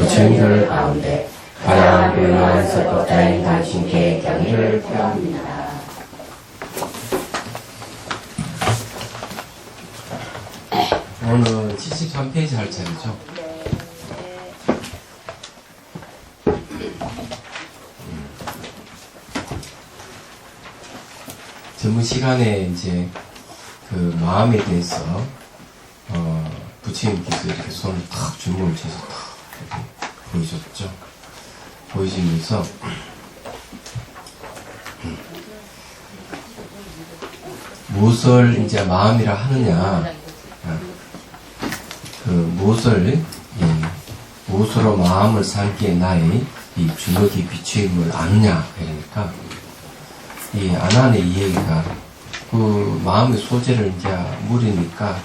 부처님들 가운데 가장 훌륭한 설법자인 당신께 경의를 표합니다. 오늘 73페이지 할 차례죠. 전문 시간에 이제 그 마음에 대해서 부처님께서 이렇게 손을 탁 주먹을 쥐어서 탁 이렇게 보여줬죠. 보여주면서 무엇을 이제 마음이라 하느냐, 그 무엇을 무엇으로 마음을 삼기에 나의 이 주먹이 비추임을 아느냐. 그러니까 이 아난의 이 얘기가 그 마음의 소재를 이제 물으니까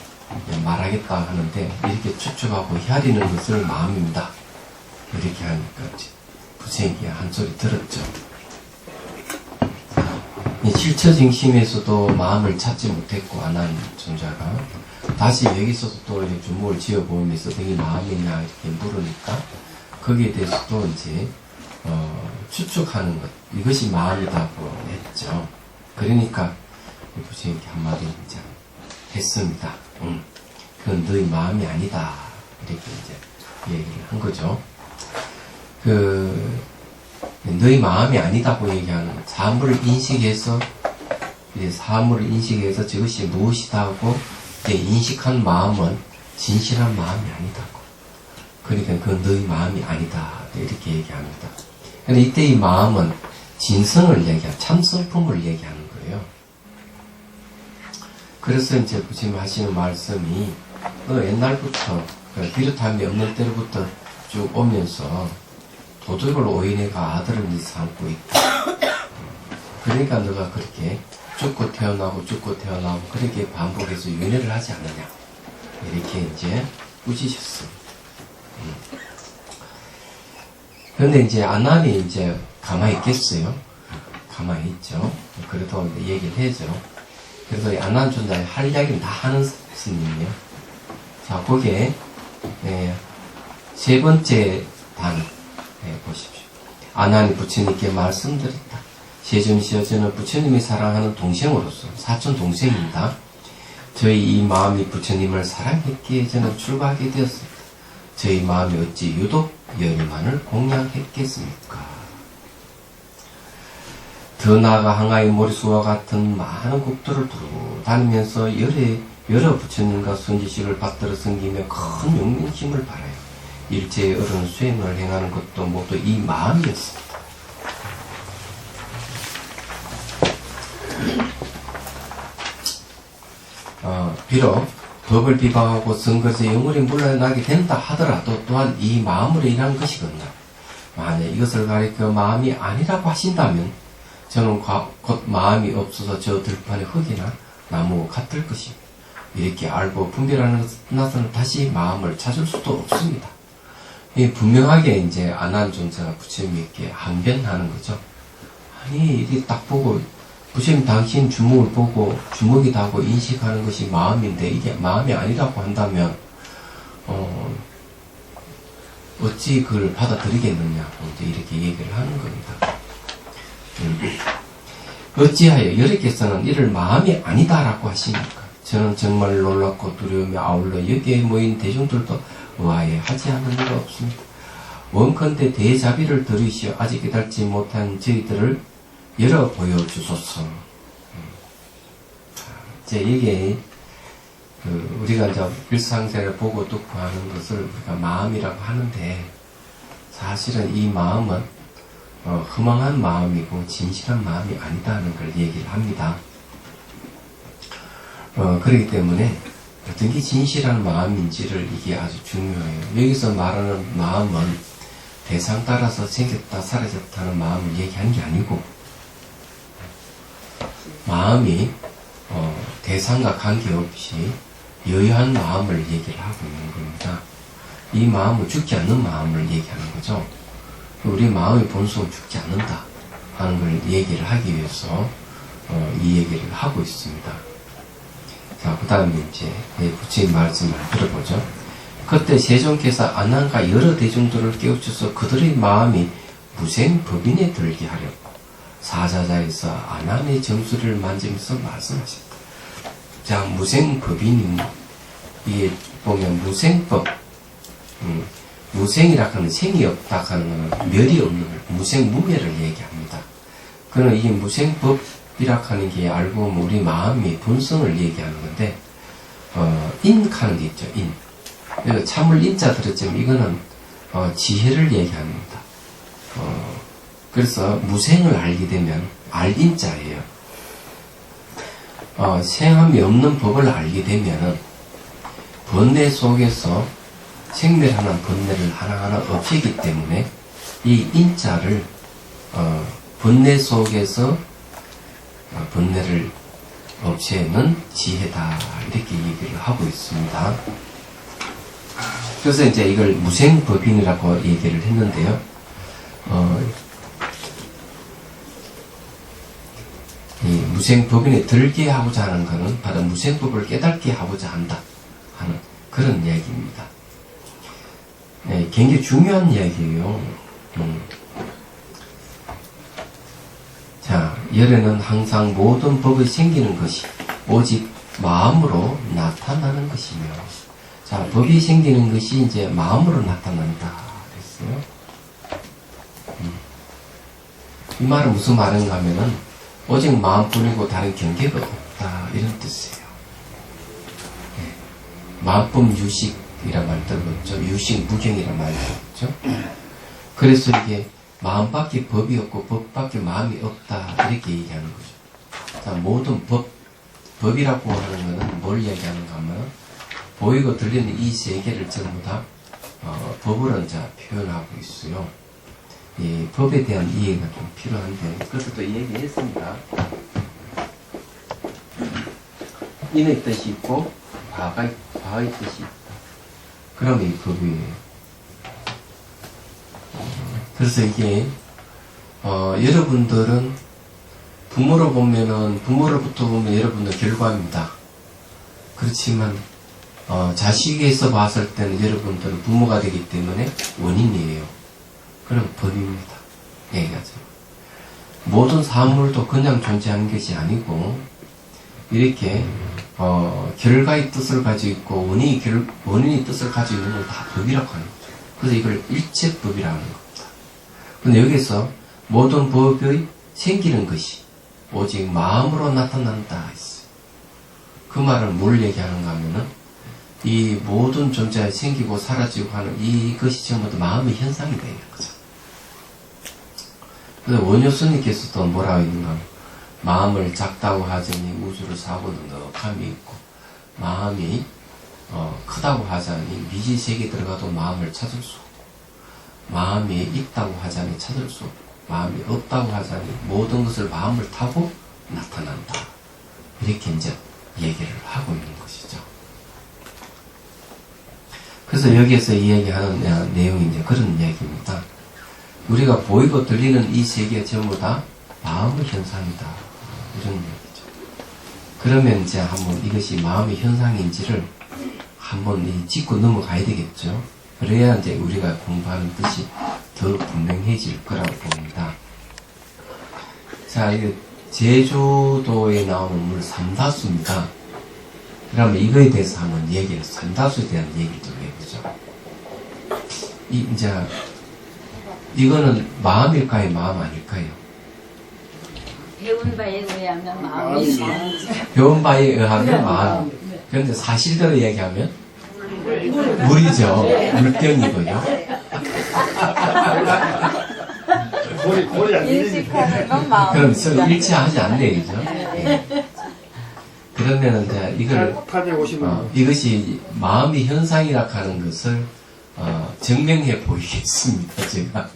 말하겠다 하는데, 이렇게 추측하고 헤아리는 것을 마음입니다. 이렇게 하니까 부처님이 한 소리 들었죠. 이 칠처징심에서도 마음을 찾지 못했고 아난 존자가 다시 여기서도 또 이렇게 주먹을 쥐어보면서 너희 마음이냐 이렇게 물으니까 거기에 대해서도 이제 추측하는 것, 이것이 마음이다고 했죠. 그러니까 부처님께 한마디 이제 했습니다. 그건 너희 마음이 아니다. 이렇게 이제 얘기를 한 거죠. 너희 마음이 아니다고 얘기하는 사물을 인식해서, 사물을 인식해서 저것이 무엇이다 하고 인식한 마음은 진실한 마음이 아니다고. 그러니까 그건 너희 마음이 아니다. 이렇게 얘기합니다. 근데 이때 이 마음은 진성을 얘기하는, 참성품을 얘기하는 거예요. 그래서 이제 부처님 하시는 말씀이 옛날부터 비롯함이 없는 때로부터 쭉 오면서 도둑을 오인해가 아들을 네 삼고 있다. 그러니까 너가 그렇게 죽고 태어나고 죽고 태어나고 그렇게 반복해서 윤회를 하지 않느냐. 이렇게 이제 꾸짖으셨어요. 그런데 이제 아난이 이제 가만히 있겠어요? 가만히 있죠. 그래도 얘기를 해죠. 그래서 아난 존자의 할 이야기를 다 하는 스님이에요. 자, 거기에 세 번째 단 보십시오. 아난이 부처님께 말씀드렸다. 세존시여, 저는 부처님이 사랑하는 동생으로서 사촌 동생입니다. 저희 이 마음이 부처님을 사랑했기에 저는 출가하게 되었습니다. 저희 마음이 어찌 유독 여리만을 공양했겠습니까? 더 나아가 항아의 머리수와 같은 많은 국도를 두루 다니면서 여러 부처님과 선지식을 받들어 섬기며 큰 용맹심을 바라요. 일제의 어른 수행을 행하는 것도 모두 이 마음이었습니다. 비록 법을 비방하고 선거에서 영원히 물러나게 된다 하더라도 또한 이 마음으로 인한 것이거든요. 만약 이것을 가리켜 마음이 아니라고 하신다면 저는 곧 마음이 없어서 저 들판의 흙이나 나무와 같을 것입니다. 이렇게 알고 분별하는 나서는 다시 마음을 찾을 수도 없습니다. 분명하게 이제 아난 존재가 부처님께 항변하는 거죠. 아니, 이게 딱 보고 부처님 당신 주먹을 보고 주먹이다 하고 인식하는 것이 마음인데 이게 마음이 아니라고 한다면 어찌 그걸 받아들이겠느냐고 이렇게 얘기를 하는 겁니다. 어찌하여 여러께서는 이를 마음이 아니다라고 하십니까? 저는 정말 놀랍고 두려우며 아울러 여기에 모인 대중들도 의아해 하지 않는 이가 없습니다. 원컨대 대자비를 들으시어 아직 깨닫지 못한 저희들을 열어 보여주소서. 이제 이게 우리가 이제 일상생활을 보고 듣고 하는 것을 우리가 마음이라고 하는데, 사실은 이 마음은 허망한 마음이고 진실한 마음이 아니다는 걸 얘기를 합니다. 그렇기 때문에 어떤 게 진실한 마음인지를 이게 아주 중요해요. 여기서 말하는 마음은 대상 따라서 생겼다 사라졌다는 마음을 얘기하는 게 아니고, 마음이 대상과 관계없이 여유한 마음을 얘기를 하고 있는 겁니다. 이 마음은 죽지 않는 마음을 얘기하는 거죠. 우리 마음의 본성은 죽지 않는다 하는 걸 얘기를 하기 위해서 이 얘기를 하고 있습니다. 자, 그 다음에 이제 부처님 말씀을 들어보죠. 그때 세종께서 안한과 여러 대중들을 깨우쳐서 그들의 마음이 무생법인에 들게 하려고 사자자에서 안함의 정수리를 만지면서 말씀하셨다. 자, 무생법인이 이게 보면 무생법, 무생이라 하는 생이 없다 하는 것은 멸이 없는 무생무멸을 얘기합니다. 그러나 이게 무생법이라 하는 게 알고 보면 우리 마음의 본성을 얘기하는 건데, 인하는 게 있죠, 인. 참을 인자 들었지만 이거는 지혜를 얘기합니다. 그래서 무생을 알게 되면 알인자예요. 생함이 없는 법을 알게 되면은 번뇌 속에서 생멸하는 번뇌를 하나하나 없애기 때문에 이 인자를 번뇌 속에서 번뇌를 없애는 지혜다 이렇게 얘기를 하고 있습니다. 그래서 이제 이걸 무생법인이라고 얘기를 했는데요. 이 무생법인에 들게 하고자 하는 것은 바로 무생법을 깨닫게 하고자 한다 하는 그런 이야기입니다. 네, 굉장히 중요한 이야기예요. 자, 열에는 항상 모든 법이 생기는 것이 오직 마음으로 나타나는 것이며, 자, 법이 생기는 것이 이제 마음으로 나타난다 그랬어요. 이 말은 무슨 말인가 하면은 오직 마음뿐이고 다른 경계가 없다 이런 뜻이에요. 네. 마음법 유식이라 말 들었죠. 유식 무경이라 말 들었죠. 그래서 이게 마음밖에 법이 없고 법밖에 마음이 없다 이렇게 얘기하는 거죠. 자, 모든 법이라고 하는 것은 뭘 얘기하는가 하면 보이고 들리는 이 세계를 전부 다 법으로 이제 표현하고 있어요. 이 법에 대한 이해가 좀 필요한데 그것도 또 얘기했습니다. 인의 뜻이 있고 바의 뜻이 있다. 그러면 이 법이에요. 그래서 이게 여러분들은 부모로부터 보면 여러분들 결과입니다. 그렇지만 자식에서 봤을 때는 여러분들은 부모가 되기 때문에 원인이에요. 그럼 법입니다. 얘기하죠. 모든 사물도 그냥 존재하는 것이 아니고 이렇게 결과의 뜻을 가지고 있고 원인의 뜻을 가지고 있는 건 다 법이라고 하는 거죠. 그래서 이걸 일체법이라고 하는 겁니다. 근데 여기서 모든 법의 생기는 것이 오직 마음으로 나타난다 했어요. 그 말은 뭘 얘기하는가 하면은 이 모든 존재가 생기고 사라지고 하는 이것이 전부 다 마음의 현상이다 이런 거죠. 그래서 원효스님께서도 뭐라고 했는가 하면 마음을 작다고 하자니 우주를 사고는 넉함이 있고 마음이 크다고 하자니 미지세계에 들어가도 마음을 찾을 수 없고 마음이 있다고 하자니 찾을 수 없고 마음이 없다고 하자니 모든 것을 마음을 타고 나타난다. 이렇게 이제 얘기를 하고 있는 것이죠. 그래서 여기에서 이야기하는 내용이 이제 그런 이야기입니다. 우리가 보이고 들리는 이 세계 전부 다 마음의 현상이다. 이런 얘기죠. 그러면 이제 한번 이것이 마음의 현상인지를 한번 짚고 넘어가야 되겠죠. 그래야 이제 우리가 공부하는 뜻이 더 분명해질 거라고 봅니다. 자, 이 제주도에 나오는 물 삼다수입니다. 그러면 이거에 대해서 한번 삼다수에 대한 얘기를 좀 해보죠. 이거는 마음일까요? 마음 아닐까요? 배운 바에 의하면 마음이 배운 바에 의하면 마음. 그런데 사실대로 얘기하면 물이죠. 물병이고요. 골이 안 인식하는 건 마음. 그럼 서로 일치하지 않네, 그죠? 네. 그러면은 이제 이걸 850만 이것이 마음의 현상이라 하는 것을 증명해 보이겠습니다. 제가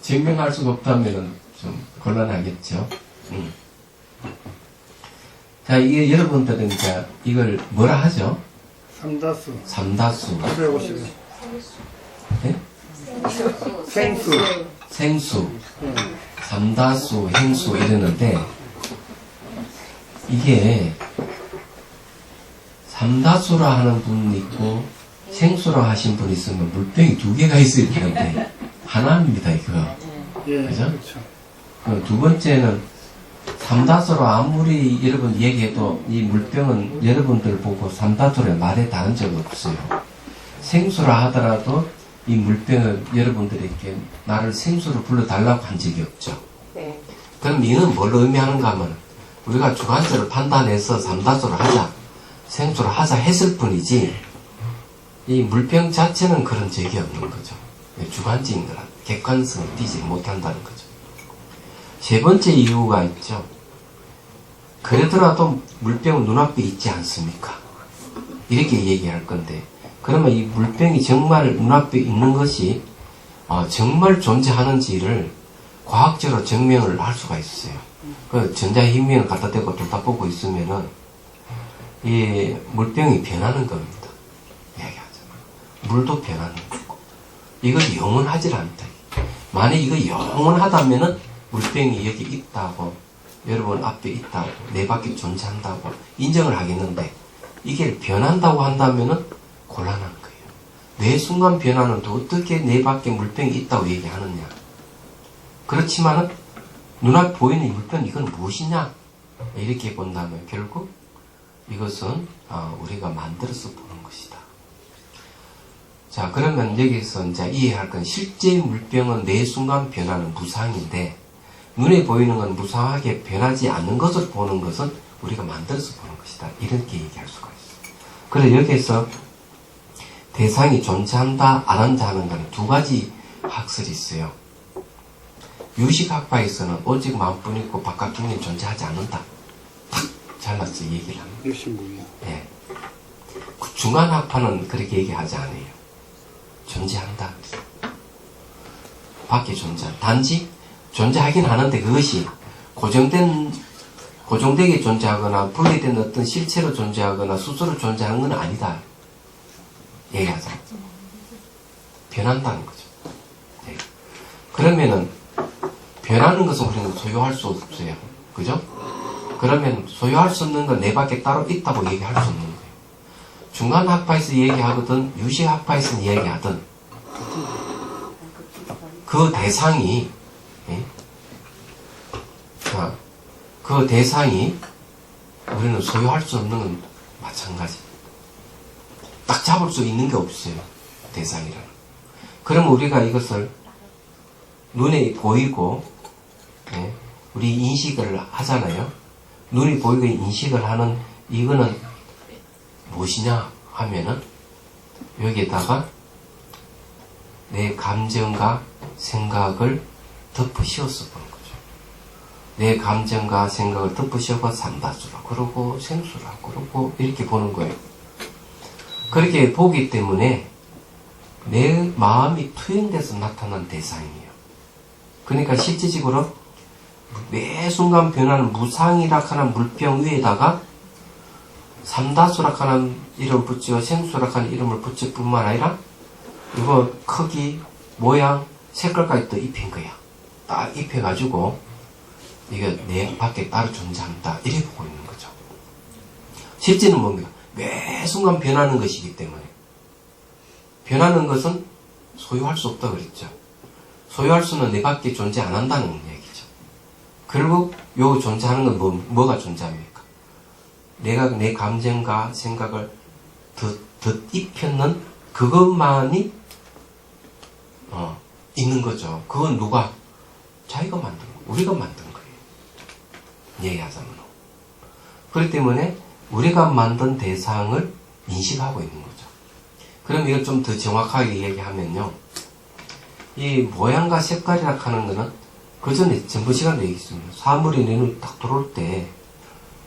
증명할 수가 없다면은 좀 곤란하겠죠. 자, 이게 여러분들은 이제 이걸 뭐라 하죠? 삼다수 삼다수. 850 네? 생수, 삼다수, 행수 이러는데 이게 삼다수라 하는 분이 있고 생수로 하신 분 있으면 물병이 2개가 있어야 되는데 하나입니다 이거. 예, 그죠? 그렇죠. 두 번째는 삼다수로 아무리 여러분 얘기해도 이 물병은 여러분들 보고 삼다수로 말에 닿은 적 없어요. 생수라 하더라도 이 물병을 여러분들에게 나를 생수로 불러달라고 한 적이 없죠. 네. 그럼 이는 뭘 의미하는가 하면 우리가 주관적으로 판단해서 삼다수로 하자, 생수로 하자 했을 뿐이지 이 물병 자체는 그런 적이 없는 거죠. 주관적인 거라 객관성을 띠지 못한다는 거죠. 세 번째 이유가 있죠. 그러더라도 물병은 눈앞에 있지 않습니까? 이렇게 얘기할 건데 그러면 이 물병이 정말 눈앞에 있는 것이 정말 존재하는지를 과학적으로 증명을 할 수가 있어요. 그 전자희미를 갖다 대고 둘 다 보고 있으면은 이 물병이 변하는 겁니다. 이야기하잖아요. 물도 변하는 거고. 이것이 영원하지 않다. 만약 이거 영원하다면은 물병이 여기 있다고, 여러분 앞에 있다고, 내 밖에 존재한다고 인정을 하겠는데 이게 변한다고 한다면은 곤란한 거예요. 매 순간 변하는 또 어떻게 내 밖에 물병이 있다고 얘기하느냐. 그렇지만은 눈앞에 보이는 이 물병 이건 무엇이냐 이렇게 본다면 결국 이것은 우리가 만들어서 보는 것이다. 자, 그러면 여기서 이제 이해할 건 실제 물병은 매 순간 변하는 무상인데 눈에 보이는 건 무상하게 변하지 않는 것을 보는 것은 우리가 만들어서 보는 것이다. 이렇게 얘기할 수가 있어요. 그래서 여기에서 대상이 존재한다, 안 한다 하는 건 두 가지 학설이 있어요. 유식학파에서는 오직 마음뿐이고 바깥 경계는 존재하지 않는다. 탁 잘라서 얘기를 합니다. 육신무이야. 예. 중간학파는 그렇게 얘기하지 않아요. 존재한다. 밖에 존재한다. 단지 존재하긴 하는데 그것이 고정되게 존재하거나 분리된 어떤 실체로 존재하거나 스스로 존재하는 건 아니다. 얘기하자. 변한다는 거죠. 네. 그러면은 변하는 것은 우리는 소유할 수 없어요. 그죠? 그러면 소유할 수 없는 건 내 밖에 따로 있다고 얘기할 수 없는 거예요. 중간학파에서 얘기하거든 유식학파에서 얘기하든 그 대상이 그 대상이 우리는 소유할 수 없는 건 마찬가지. 딱 잡을 수 있는 게 없어요. 대상이라는. 그러면 우리가 이것을 눈에 보이고 우리 인식을 하잖아요. 눈이 보이고 인식을 하는 이거는 무엇이냐 하면은 여기에다가 내 감정과 생각을 덮어 씌워서 보는 거죠. 내 감정과 생각을 덮어 씌워서 삼다수라 그러고 생수라 그러고 이렇게 보는 거예요. 그렇게 보기 때문에 내 마음이 투영돼서 나타난 대상이에요. 그러니까 실질적으로 매 순간 변하는 무상이라 하는 물병 위에다가 삼다수라 하는 이름 붙여 생수라 하는 이름을 붙일 뿐만 아니라 이거 크기, 모양, 색깔까지 또 입힌 거야. 딱 입혀가지고 이거 내 밖에 따로 존재한다 이렇게 보고 있는 거죠. 실제는 뭡니까? 매 순간 변하는 것이기 때문에 변하는 것은 소유할 수 없다 그랬죠. 소유할 수는 내 밖에 존재 안 한다는 얘기죠. 결국 요 존재하는 건 뭐가 존재합니까? 내가 내 감정과 생각을 덧입혔는 그것만이 있는 거죠. 그건 누가? 자기가 만든 거, 우리가 만든 거예요. 얘기하자면. 그렇기 때문에 우리가 만든 대상을 인식하고 있는 거죠. 그럼 이걸 좀 더 정확하게 얘기하면요. 이 모양과 색깔이라 하는 거는 그 전에 전부 시간에 얘기했습니다. 사물이 내 눈에 딱 들어올 때,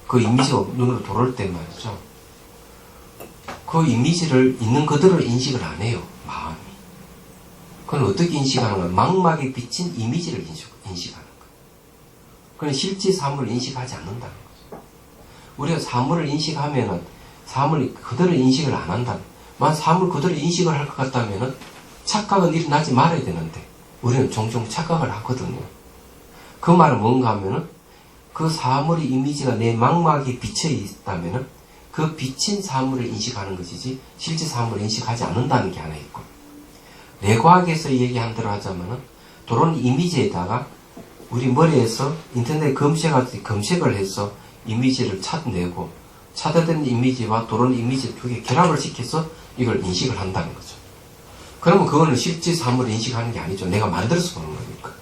그 이미지가 눈으로 들어올 때 말이죠. 그 이미지를 있는 그대로 인식을 안 해요. 마음이. 그건 어떻게 인식하는 거예요? 망막에 비친 이미지를 인식하는 거예요. 그건 실제 사물을 인식하지 않는다는 거죠. 우리가 사물을 인식하면은 사물이 그대로 인식을 안 한다는 거예요. 만 사물 그대로 인식을 할 것 같다면은 착각은 일어나지 말아야 되는데 우리는 종종 착각을 하거든요. 그 말은 뭔가 하면은 그 사물의 이미지가 내 망막에 비쳐 있다면은 그 비친 사물을 인식하는 것이지 실제 사물을 인식하지 않는다는 게 하나 있고, 뇌과학에서 얘기한 대로 하자면은 드론 이미지에다가 우리 머리에서 인터넷 검색을 해서 이미지를 찾아내고, 찾아낸 이미지와 드론 이미지 두 개 결합을 시켜서 이걸 인식을 한다는 거죠. 그러면 그거는 실제 사물을 인식하는 게 아니죠. 내가 만들어서 보는 거니까.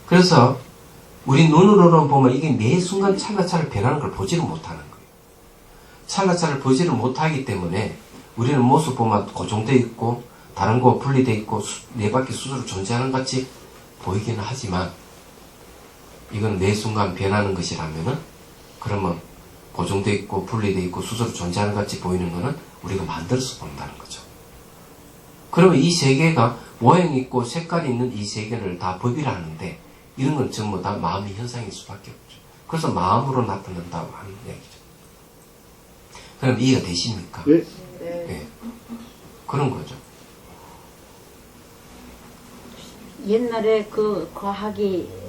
그래서 우리 눈으로는 보면 이게 매 순간 찰나찰을 변하는 걸 보지를 못하는 거예요. 찰나찰을 보지를 못하기 때문에 우리는 모습 보면 고정되어 있고 다른 거 분리되어 있고 네 바퀴 스스로 존재하는 것 같이 보이기는 하지만, 이건 매 순간 변하는 것이라면은, 그러면 고정되어 있고 분리되어 있고 스스로 존재하는 것 같이 보이는 거는 우리가 만들어서 본다는 거죠. 그러면 이 세계가 모양 있고 색깔이 있는 이 세계를 다 법이라 하는데, 이런 건 전부 다 마음의 현상일 수밖에 없죠. 그래서 마음으로 나타난다고 하는 얘기죠. 그럼 이해가 되십니까? 네. 네. 그런 거죠. 옛날에 그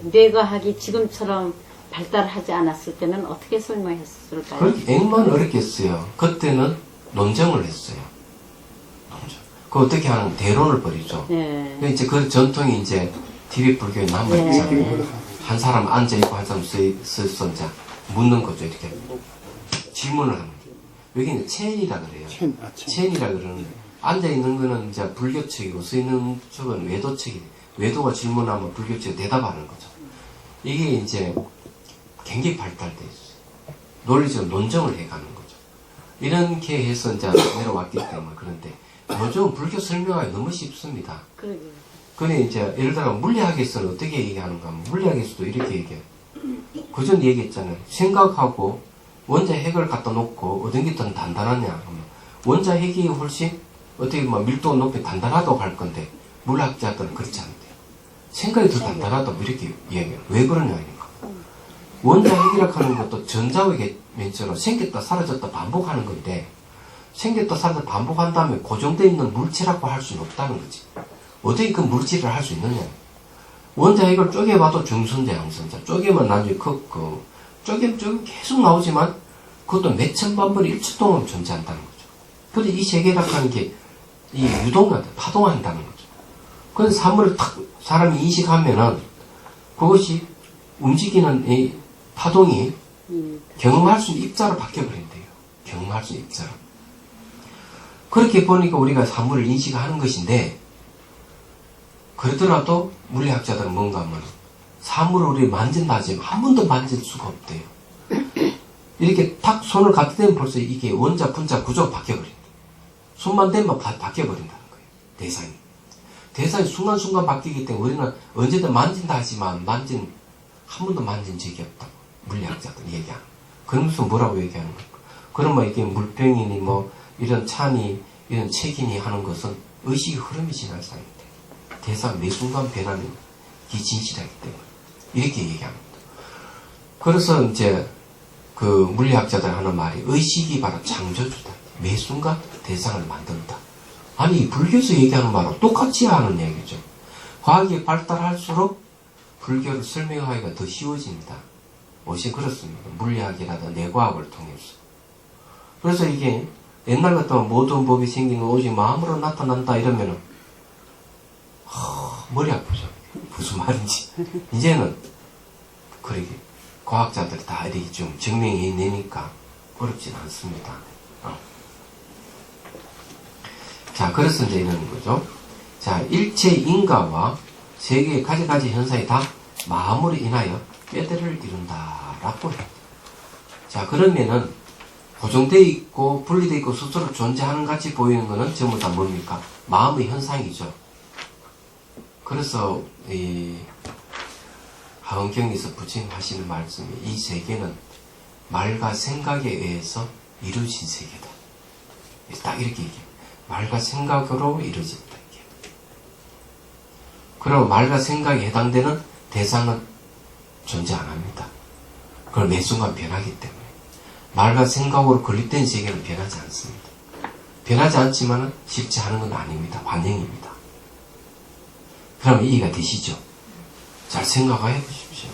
뇌과학이 지금처럼 발달하지 않았을 때는 어떻게 설명했을까요? 그렇게 액만 어렵겠어요. 그때는 논쟁을 했어요. 논쟁. 그 어떻게 하는 대론을 벌이죠. 네. 이제 그 전통이 이제 티벳 불교에 남아있잖아요. 네. 한 사람 앉아있고 한 사람 서서 이제 묻는 거죠. 이렇게 질문을 하는 거죠. 여기는 체인이라 그래요. 체인이라 그러는데, 앉아있는 거는 이제 불교 측이고 서 있는 쪽은 외도 측이에요. 외도가 질문하면 불교 측이 대답하는 거죠. 이게 이제 굉장히 발달되어 있어요. 논리적 논쟁을 해가는 거죠. 이렇게 해서 이제 내려왔기 때문에. 그런데 요즘 불교 설명하기 너무 쉽습니다. 그러게요. 근데 이제 예를 들어 물리학에서는 어떻게 얘기하는가 하면, 물리학에서도 이렇게 얘기해요. 그전 얘기했잖아요. 생각하고 원자 핵을 갖다 놓고 어떤 게 더 단단하냐 하면, 원자 핵이 훨씬 어떻게 보면 밀도가 높이 단단하다고 할 건데, 물리학자들은 그렇지 않대요. 생각이 더 단단하다고 이렇게 이야기해요. 왜 그러냐 하니까, 원자 핵이라고 하는 것도 전자의 맨처럼 생겼다 사라졌다 반복하는 건데, 생겼다 사라졌다 반복한 다음에 고정되어 있는 물체라고 할 수는 없다는 거지. 어떻게 그 물질을 할 수 있느냐. 원자 핵을 쪼개봐도 중선자, 양선자. 쪼개면 나중에 쪼개면 계속 나오지만, 그것도 몇 천만 번의 1초 동안 존재한다는 거죠. 근데 이 세계라고 하는 게, 이 유동한다, 파동한다는 거죠. 그래서 사물을 탁, 사람이 인식하면은, 그것이 움직이는 이 파동이 경험할 수 있는 입자로 바뀌어버린대요. 경험할 수 있는 입자로. 그렇게 보니까 우리가 사물을 인식하는 것인데, 그러더라도 물리학자들은 뭔가 하면 사물을 우리 만진다 하지만 한 번도 만질 수가 없대요. 이렇게 탁 손을 갖다 대면 벌써 이게 원자, 분자 구조가 바뀌어버린다. 손만 대면 바뀌어버린다는 거예요. 대상이 순간순간 바뀌기 때문에 우리는 언제든 만진다 하지만 한 번도 만진 적이 없다고 물리학자들이 얘기하는. 그러면서 뭐라고 얘기하는 걸까? 그러면 이게 물병이니 뭐 이런 찬이 이런 책이니 하는 것은 의식의 흐름이 지날 사이인데, 대상 매 순간 변하는 게 진실하기 때문에 이렇게 얘기합니다. 그래서 이제 그 물리학자들 하는 말이, 의식이 바로 창조주다. 매 순간 대상을 만든다. 아니, 불교에서 얘기하는 말하고 똑같이 하는 얘기죠. 과학이 발달할수록 불교를 설명하기가 더 쉬워집니다. 옷이 그렇습니다. 물리학이라든 뇌과학을 통해서. 그래서 이게 옛날 같으면 모든 법이 생긴 건 오직 마음으로 나타난다 이러면은 머리 아프죠. 무슨 말인지. 이제는 그러게 과학자들이 다 이렇게 좀 증명해내니까 어렵진 않습니다. 자, 그래서 이제 이러는 거죠. 자, 일체 인가와 세계의 가지가지 현상이 다 마음으로 인하여 뼈대를 이룬다라고 해요. 자, 그러면은 고정되어 있고 분리되어 있고 스스로 존재하는 같이 보이는 것은 전부 다 뭡니까? 마음의 현상이죠. 그래서 이 하은경에서 부처님 하시는 말씀이, 이 세계는 말과 생각에 의해서 이루어진 세계다. 딱 이렇게 얘기해요. 말과 생각으로 이루어진다. 그럼 말과 생각에 해당되는 대상은 존재 안 합니다. 그걸 매 순간 변하기 때문에. 말과 생각으로 건립된 세계는 변하지 않습니다. 변하지 않지만 쉽지 않은 건 아닙니다. 관행입니다. 그럼 이해가 되시죠? 잘 생각해 보십시오.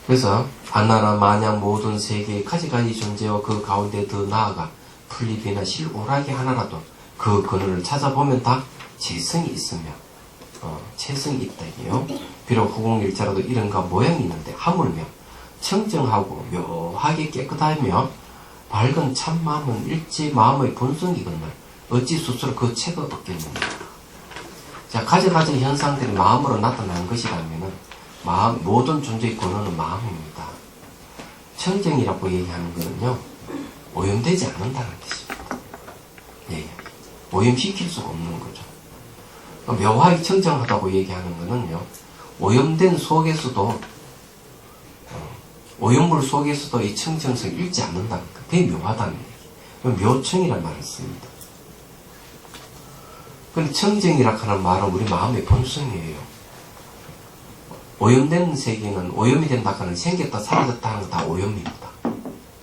그래서 안나나 마냥 모든 세계의 가지가지 존재와 그 가운데 더 나아가 풀잎이나 실오락이 하나라도 그 근원을 찾아보면 다 재성이 있으며 체성이 있다 이게요. 비록 후공일자라도 이름과 모양이 있는데 하물며 청정하고 묘하게 깨끗하며 밝은 참마음은 일제 마음의 본성이거늘 어찌 스스로 그 책을 얻겠느냐. 자, 가지가지 현상들이 마음으로 나타난 것이라면은 모든 존재의 근원은 마음입니다. 청정이라고 얘기하는 거는요, 오염되지 않는다는 뜻입니다. 예, 오염시킬 수가 없는 거죠. 묘하게 청정하다고 얘기하는 거는요, 오염된 속에서도 오염물 속에서도 이 청정성을 잃지 않는다는 거. 그게 묘하다는 얘기. 묘청이라는 말을 씁니다. 근데 청정이라 하는 말은 우리 마음의 본성이에요. 오염된 세계는 오염이 된다 하는 생겼다 사라졌다 하는 거 다 오염입니다.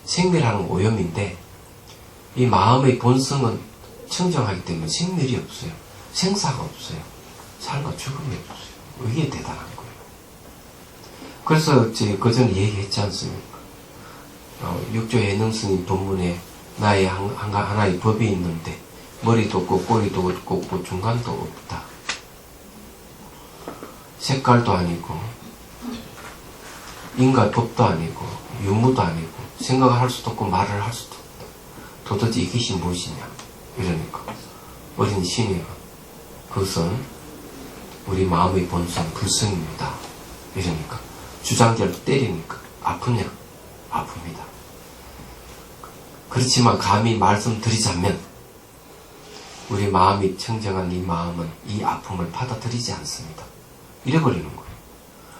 생멸하는 오염인데 이 마음의 본성은 청정하기 때문에 생멸이 없어요. 생사가 없어요. 삶과 죽음이 없어요. 이게 대단한 거예요. 그래서 그전에 얘기했지 않습니까? 육조 해능스님 본문에 나의 하나의 법이 있는데 머리도 없고 꼬리도 없고 중간도 없다. 색깔도 아니고 인간 법도 아니고 유무도 아니고 생각을 할 수도 없고 말을 할 수도 없다. 도대체 이것이 무엇이냐. 이러니까 어린 신이가 그것은 우리 마음의 본성 불성입니다. 이러니까 주장자를 때리니까 아프냐? 아픕니다. 그렇지만 감히 말씀드리자면 우리 마음이 청정한 이 마음은 이 아픔을 받아들이지 않습니다. 이래버리는 거예요.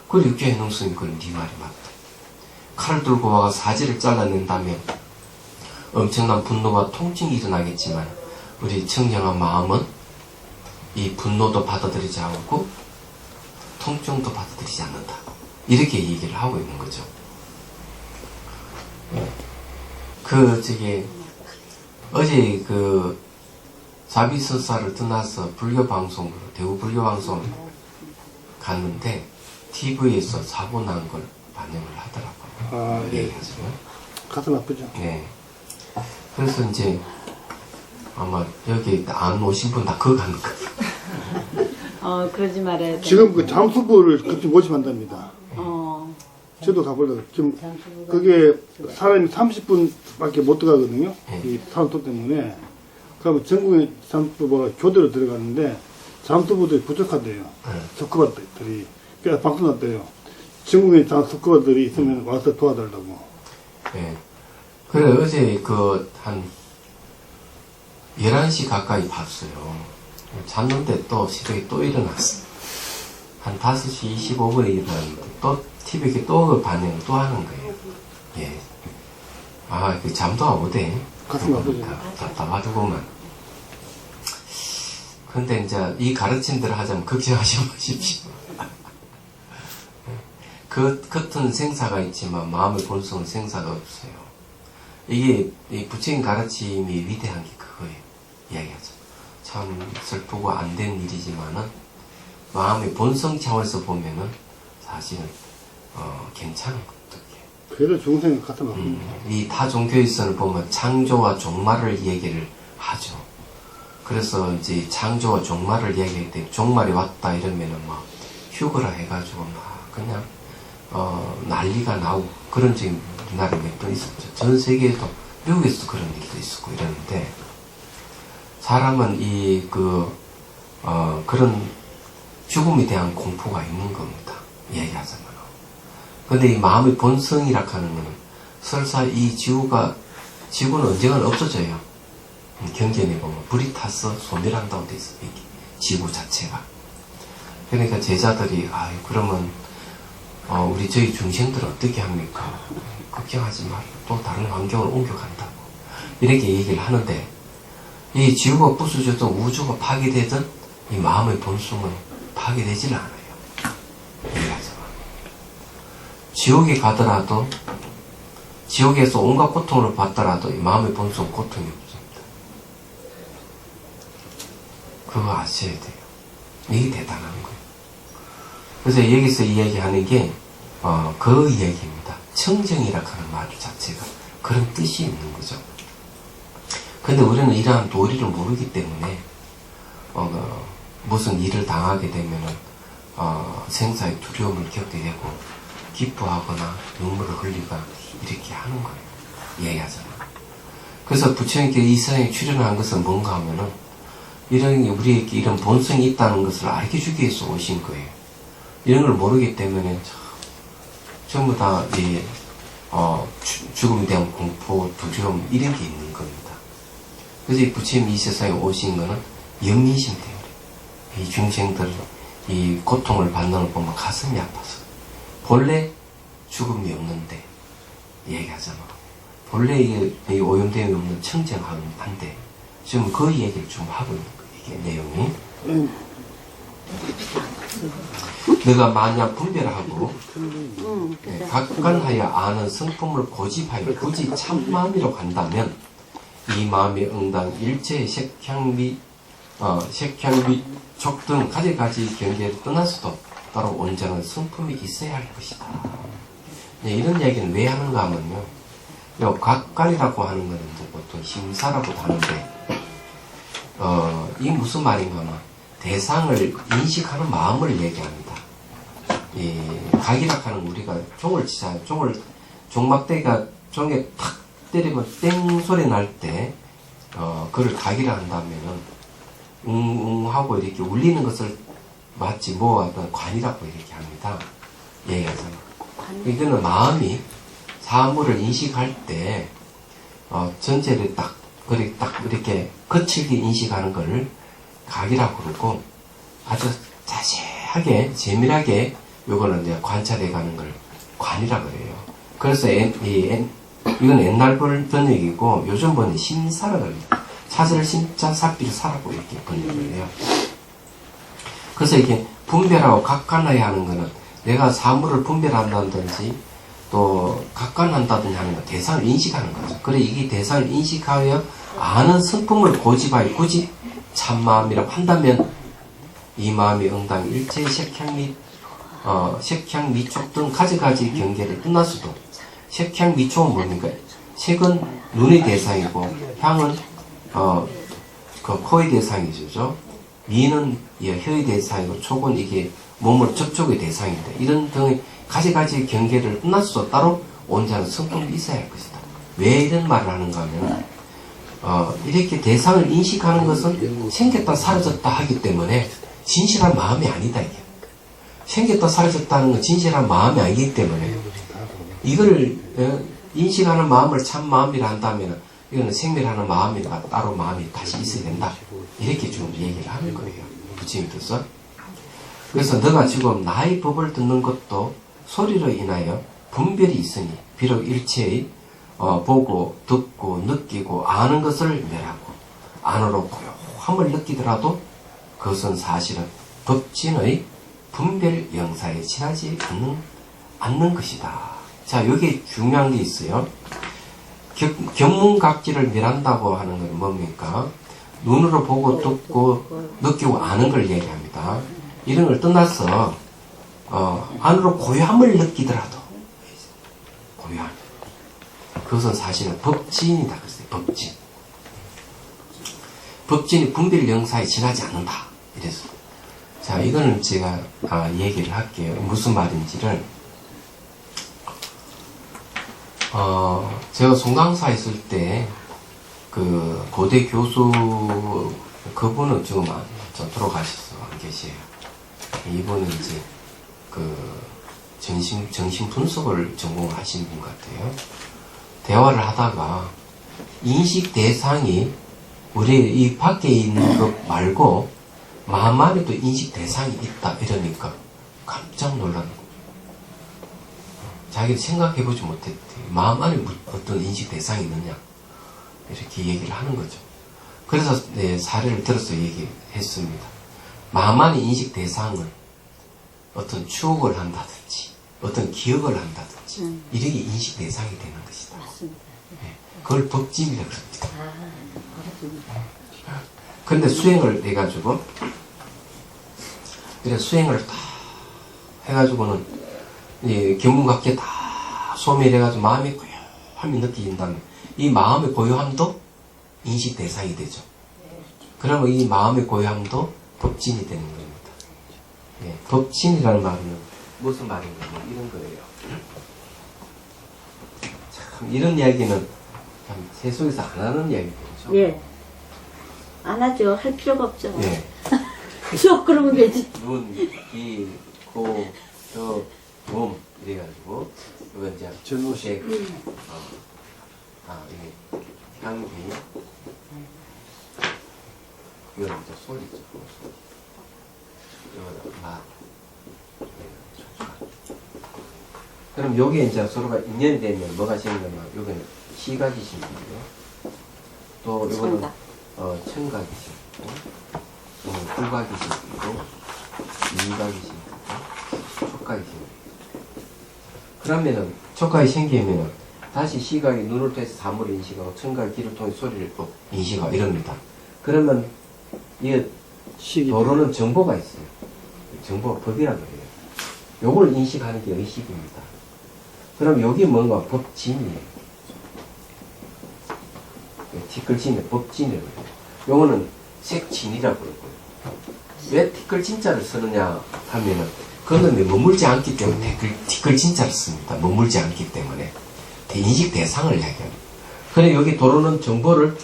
그리고 육교의 농수님 그건 네 말이 맞다. 칼을 들고 와가 사지를 잘라낸다면 엄청난 분노와 통증이 일어나겠지만 우리 청정한 마음은 이 분노도 받아들이지 않고 통증도 받아들이지 않는다. 이렇게 얘기를 하고 있는 거죠. 어제 자비선사를 떠나서 불교방송으로, 대구 불교방송 갔는데, TV에서 사고 난 걸 반영을 하더라고요. 얘기하죠. 가슴 아프죠? 네. 그래서 이제, 아마 여기 안 오신 분 다 그거 가는 거예요. 그러지 말아야 돼. 지금 그 잠수부를 급히 모집한답니다. 저도 가보려고. 지금 그게 사람이 30분밖에 못 들어가거든요. 이 산소 때문에. 그러면 전국의 잠수부가 교대로 들어가는데 잠수부들이 부족하대요. 스쿠버들이. 그래서 방송 났대요. 전국의 스쿠버들이 있으면 와서 도와달라고. 네. 그래, 어제 한 11시 가까이 봤어요. 잤는데 또 시력이 또 일어났어요. 한 5시 25분에 일어났는데 또 TV에 또 반영을 또 하는 거예요. 예. 잠도 안 오대. 가슴 아프죠. 답답하더구만. 근데 이제 이 가르침들을 하자면 걱정하지 마십시오. 겉은 생사가 있지만 마음의 본성은 생사가 없어요. 이게 이 부처님 가르침이 위대한 게 그거예요. 이야기하죠. 참 슬프고 안 된 일이지만은 마음의 본성 차원에서 보면은 사실은 괜찮은 것같아요. 그래도 중생은 가슴 아픕니다. 이 타종교에서는 보면 창조와 종말을 얘기를 하죠. 그래서 이제 창조와 종말을 얘기할 때 종말이 왔다 이러면은 막 휴거라 해가지고 막 그냥 난리가 나고 그런 적이 우리나라에 몇 번 있었죠. 전 세계에도 미국에서도 그런 일도 있었고 이러는데 사람은 그런 죽음에 대한 공포가 있는 겁니다. 얘기하자면. 근데 이 마음의 본성이라 하는 거는 설사 이 지구는 언젠가는 없어져요. 경전에 보면 불이 타서 소멸한다고 돼 있어요. 지구 자체가. 그러니까 제자들이 그러면 우리 저희 중생들은 어떻게 합니까? 걱정하지 말고 또 다른 환경으로 옮겨간다고 이렇게 얘기를 하는데 이 지구가 부서져도 우주가 파괴되든 이 마음의 본성은 파괴되질 않아요. 얘기하자면 지옥에 가더라도 지옥에서 온갖 고통을 받더라도 이 마음의 본성 고통이 없습니다. 그거 아셔야 돼요. 이게 대단한 거예요. 그래서 여기서 이야기하는 게 그 얘기입니다. 청정이라 하는 말 자체가 그런 뜻이 있는 거죠. 근데 우리는 이러한 도리를 모르기 때문에 무슨 일을 당하게 되면은 생사의 두려움을 겪게 되고 기뻐하거나 눈물을 흘리거나 이렇게 하는 거예요. 얘기하잖아요. 그래서 부처님께 이 세상에 출연한 것은 뭔가 하면은 우리에게 이런 본성이 있다는 것을 알려주기 위해서 오신 거예요. 이런 걸 모르기 때문에 전부 다 죽음에 대한 공포, 두려움 이런 게 있는 겁니다. 그래서 이 부처님이 이 세상에 오신 거는 영리심 때문에 이 중생들 이 고통을 받는 걸 보면 가슴이 아파서 본래 죽음이 없는데 얘기하잖아. 본래 이 오염됨이 없는 청정한데 지금 그 얘기를 좀 하고 있는 거예요. 이게 내용이. 내가 만약 분별하고 각관하여 아는 성품을 고집하여 굳이 참마음이라고 한다면 이 마음의 응당 일체의 색향미 촉등 가지가지 경계를 떠나서도 따로 온전한 성품이 있어야 할 것이다. 이런 얘기는 왜 하는가 하면요, 각관이라고 하는 것은 보통 심사라고도 하는데 이 무슨 말인가 하면 대상을 인식하는 마음을 얘기합니다. 이 각이라 하는 우리가 종을 치잖아요. 종막대기가 종에 탁 때리면 땡 소리 날 때 그걸 각이라 한다면은 하고 이렇게 울리는 것을 마치 어떤 관이라고 이렇게 합니다. 얘기하잖아요. 이거는 마음이 사물을 인식할 때 전체를 딱 이렇게 거칠게 인식하는 걸 각이라고 그러고 아주 자세하게 세밀하게 요거는 이제 관찰해 가는 걸 관이라고 그래요. 그래서 이건 옛날 번역이고 요즘 번역 심사라고 합니다. 사슬 심자 삽비를 사라고 이렇게 번역을 해요. 그래서 이게 분별하고 각관하여 하는 거는 내가 사물을 분별한다든지 또 각관한다든지 하는 거 대상을 인식하는 거죠. 그래 이게 대상을 인식하여 아는 성품을 고집하여 굳이 참마음이라고 한다면 이 마음이 응당 일체의 색향 미촉 등 가지가지 경계를 떠나서도 색향 미촉은 뭡니까? 색은 눈의 대상이고 향은 그 코의 대상이죠. 미는 혀의 대상이고 촉은 이게 몸으로 접촉의 대상인데 이런 등의 가지가지 경계를 떠나서도 따로 온전한 성품이 있어야 할 것이다. 왜 이런 말을 하는가 하면 이렇게 대상을 인식하는 것은 생겼다 사라졌다 하기 때문에 진실한 마음이 아니다. 이게. 생겼다 사라졌다는 건 진실한 마음이 아니기 때문에 이걸 인식하는 마음을 참 마음이라 한다면 이거는 생멸하는 마음이가 따로 마음이 다시 있어야 된다. 이렇게 좀 얘기를 하는 거예요. 부처님께서. 그래서 너가 지금 나의 법을 듣는 것도 소리로 인하여 분별이 있으니 비록 일체의 보고 듣고 느끼고 아는 것을 멸하고 안으로 고요함을 느끼더라도 그것은 사실은 법진의 분별 영사에 지나지 않는 것이다. 자, 여기 중요한 게 있어요. 견문각지를 멸한다고 하는 건 뭡니까? 눈으로 보고 듣고 느끼고 아는 걸 얘기합니다. 이런 걸 떠나서 안으로 고요함을 느끼더라도 고요함. 그것은 사실은 법진이다. 그랬어요. 법진. 법진이 분별 영사에 지나지 않는다. 이래서. 자, 이거는 제가 얘기를 할게요. 무슨 말인지를. 제가 송강사 있을 때, 그, 고대 교수, 그분은 지금 돌아가셨어. 안 계세요. 이분은 이제, 정신 분석을 전공하신 분 같아요. 대화를 하다가, 인식 대상이, 우리 이 밖에 있는 것 말고, 마음 안에도 인식 대상이 있다. 이러니까, 깜짝 놀라는 거예요. 자기는 생각해보지 못했대. 마음 안에 어떤 인식 대상이 있느냐. 이렇게 얘기를 하는 거죠. 그래서 사례를 들어서 얘기했습니다. 마음 안에 인식 대상을 어떤 추억을 한다든지, 어떤 기억을 한다든지, 이런 게 인식 대상이 되는 것이다. 맞습니다. 그걸 법진이라고 그럽니다. 그런데 수행을 해가지고, 그래 수행을 다 해가지고는 견문각계 다 소멸해가지고 마음이 고요함이 느껴진다면 이 마음의 고요함도 인식 대상이 되죠. 그러면 이 마음의 고요함도 법진이 되는 겁니다. 예, 법진이라는 말은 무슨 말인가 뭐 이런 거예요. 참 이런 이야기는 참 세속에서 안 하는 이야기죠. 예. 안 하죠. 할 필요가 없죠. 예. 그저 그러면 되지. 눈, 귀, 코, 혀, 몸 이래가지고 이건 이제 전오식. 이게 향기 이건 이제 소리죠. 이거는 맛. 그럼 여기에 이제 서로가 인연이 되면 뭐가 생기냐면 여기는 시각이 생기고요. 또 이거는 청각이 생기고 후각이 생기고 미각이 생기고 촉각이 생기고 그러면은 촉각이 생기면은 다시 시각이 눈을 통해서 사물을 인식하고 청각이 귀를 통해 소리를 또 인식하고 이럽니다. 그러면 이 도로는 정보가 있어요. 정보가 법이라고 해요. 요걸 인식하는 게 의식입니다. 그럼 여기 뭔가 법진이에요. 티끌진의 법진이라고 해요. 요거는 색진이라고 그러고요. 왜 티끌진자를 쓰느냐 하면은 그거는 머물지 않기 때문에 티끌진자를 씁니다. 머물지 않기 때문에 인식 대상을 이야기합니다. 그래 여기 도로는 정보를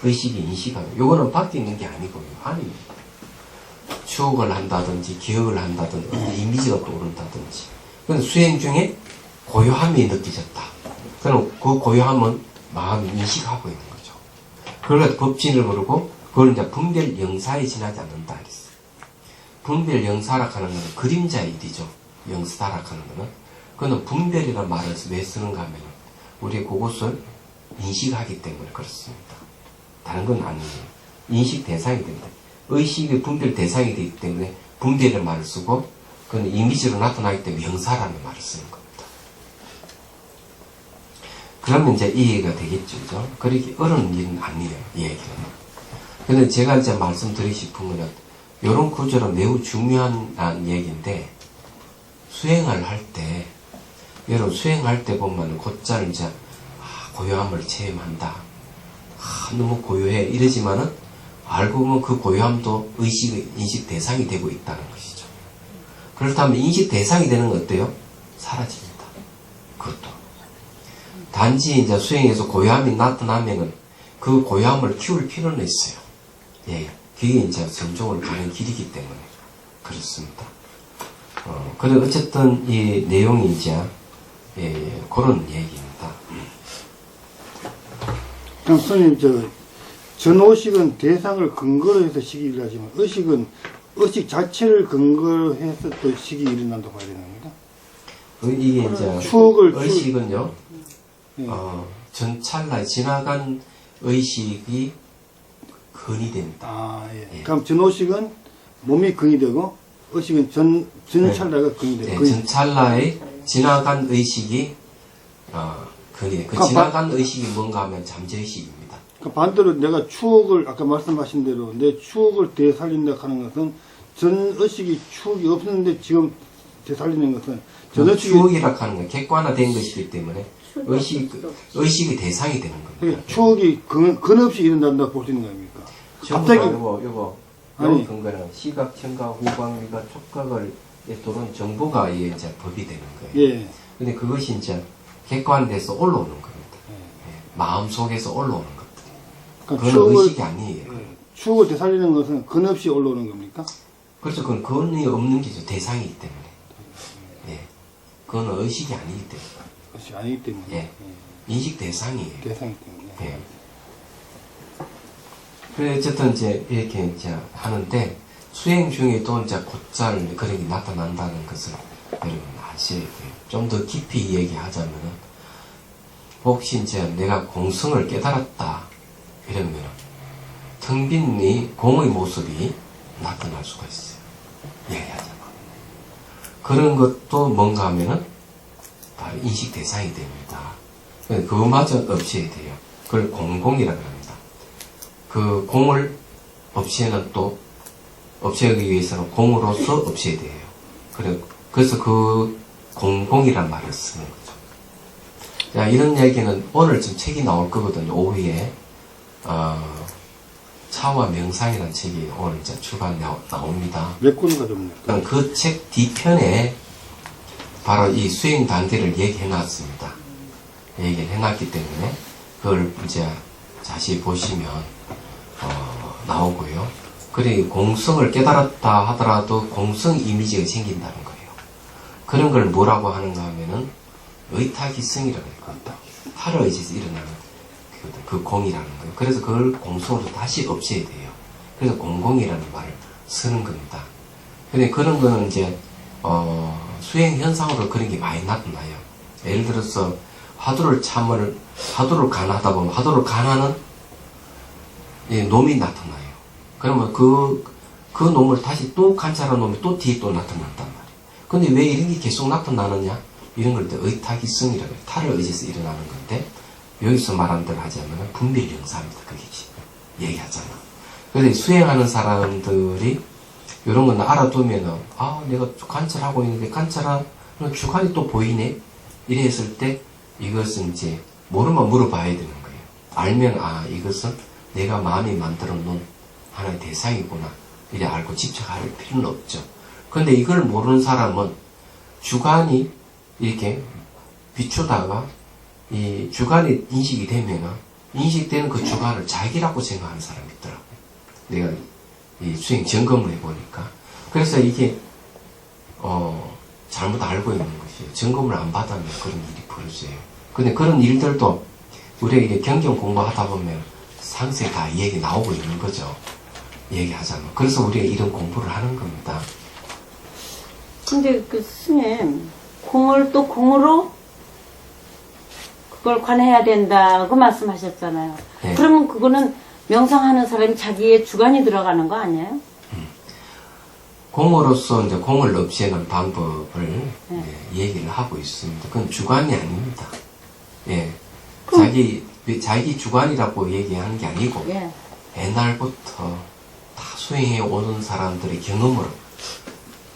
의식이 인식하고 요거는 밖에 있는 게 아니고요. 아닙니다. 추억을 한다든지 기억을 한다든지 이미지가 떠오른다든지 그런데 수행 중에 고요함이 느껴졌다. 그럼 그 고요함은 마음이 인식하고 있는 거죠. 그걸 법진을 부르고 그걸 이제 분별 영사에 지나지 않는다 그랬어요. 분별 영사라 하는 것은 그림자의 일이죠. 영사라 하는 것은 그거는 분별이라는 말을 왜 쓰는가 하면 우리 그것을 인식하기 때문에 그렇습니다. 다른 건 아니에요. 인식 대상이 됩니다. 의식의 분별 대상이 되기 때문에 분별의 말을 쓰고 그건 이미지로 나타나기 때문에 영사라는 말을 쓰는 겁니다. 그러면 이제 이해가 되겠죠. 그죠? 그렇게 어려운 일은 아니에요. 이 얘기는. 근데 제가 이제 말씀드리고 싶은 거는 이런 구조는 매우 중요한 얘기인데 수행을 할 때 여러분 수행할 때 보면 곧잘 이제 고요함을 체험한다. 너무 고요해 이러지만은 알고 보면 그 고요함도 의식의 인식 대상이 되고 있다는 것이죠. 그렇다면 인식 대상이 되는 건 어때요? 사라집니다. 그것도. 단지 이제 수행에서 고요함이 나타나면은 그 고요함을 키울 필요는 있어요. 예. 그게 이제 성종을 가는 길이기 때문에 그렇습니다. 그래 어쨌든 이 내용이 이제 그런 얘기입니다. 그럼 선생님 전오식은 대상을 근거로 해서 식이를 하지만 의식은 의식 자체를 근거로 해서 또 식이 일어난다고 봐야 되는 겁니다. 이게 이제 추억을 의식은요. 전 찰나에 지나간 의식이 근이 됩니다. 예. 그럼 전오식은 몸이 근이 되고 의식은 전 찰나가 근이 되고 전 찰나에 지나간 의식이 근이 그 지나간 의식이 뭔가 하면 잠재의식입니다. 그러니까 반대로 내가 추억을 아까 말씀하신 대로 내 추억을 되살린다 하는 것은 전 의식이 추억이 없었는데 지금 되살리는 것은 전 추억이라 하는 건 객관화된 것이기 때문에 의식의 대상이 되는 겁니다. 그러니까 추억이 근 없이 일어난다고 볼 수 있는 겁니까? 갑자기 요거 근거는 시각, 청각, 후각, 미각, 촉각을 도는 정보가 이제 법이 되는 거예요. 예. 근데 그것이 이제 객관돼서 올라오는 겁니다. 마음 속에서 올라오는 것들. 그러니까 그건 의식이 아니에요. 추억을 되살리는 것은 근 없이 올라오는 겁니까? 그렇죠. 그건 근이 없는 게죠. 대상이기 때문에. 예. 그건 의식이 아니기 때문에. 그것이 아니기 때문에. 예. 인식 대상이에요. 대상이기 때문에. 예. 그래, 어쨌든 이제 이렇게 이제 하는데, 수행 중에도 이제 곧잘 그런 게 나타난다는 것을 여러분 아셔야 돼요. 좀 더 깊이 얘기하자면은, 혹시 이제 내가 공성을 깨달았다, 이러면은, 텅 빈 이 공의 모습이 나타날 수가 있어요. 얘기하자면. 그런 것도 뭔가 하면은, 바로 인식 대상이 됩니다. 그거마저 없애야 돼요. 그걸 공공이라고 합니다. 그 공을 없애는 또 없애기 위해서는 공으로서 없애야 돼요. 그래서 그 공공이란 말을 쓰는 거죠. 자, 이런 얘기는 오늘 지금 책이 나올 거거든요. 오후에 차와 명상이라는 책이 오늘 이제 출간 나옵니다. 몇 권가 됩니까? 그 책 뒤편에 바로 이 수행 단계를 얘기해 놨습니다. 얘기를 해놨기 때문에 그걸 이제 자세히 보시면 나오고요. 그리고 공성을 깨달았다 하더라도 공성 이미지가 생긴다는 거예요. 그런 걸 뭐라고 하는가 하면은 의타기성이라고 해요. 타를 의지해서 일어나는 그 공이라는 거예요. 그래서 그걸 공성으로 다시 없애야 돼요. 그래서 공공이라는 말을 쓰는 겁니다. 근데 그런 거는 이제 수행 현상으로 그런 게 많이 나타나요. 예를 들어서 화두를 간하다 보면 화두를 간하는 놈이 나타나요. 그러면 그 놈을 다시 또 관찰한 놈이 또 뒤에 또 나타난단 말이에요. 근데 왜 이런 게 계속 나타나느냐? 이런 걸 의타기성이라고 해요. 타를 의지해서 일어나는 건데, 여기서 말한 대로 하자면 분별영사입니다. 그게 얘기하잖아. 그래서 수행하는 사람들이 이런 건 알아두면은, 내가 관찰하고 있는데 관찰한 주관이 또 보이네? 이래 했을 때 이것은 이제 모르면 물어봐야 되는 거예요. 알면 이것은 내가 마음이 만들어 놓은 하나의 대상이구나. 이래 알고 집착할 필요는 없죠. 근데 이걸 모르는 사람은 주관이 이렇게 비추다가 이 주관이 인식이 되면은 인식되는 그 주관을 자기라고 생각하는 사람이 있더라고요. 내가 이 수행 점검을 해보니까. 그래서 이게 잘못 알고 있는 것이에요. 점검을 안 받으면 그런 일이 벌어져요. 근데 그런 일들도 우리가 이게 경경 공부하다 보면 상세히 다 얘기 나오고 있는 거죠. 얘기하자면. 그래서 우리가 이런 공부를 하는 겁니다. 근데 그 스님, 공을 또 공으로 그걸 관해야 된다고 말씀하셨잖아요. 네. 그러면 그거는 명상하는 사람이 자기의 주관이 들어가는 거 아니에요? 공으로서 이제 공을 없애는 방법을 얘기를 하고 있습니다. 그건 주관이 아닙니다. 예. 자기 주관이라고 얘기하는 게 아니고, 예. 옛날부터 다 수행해 오는 사람들의 경험으로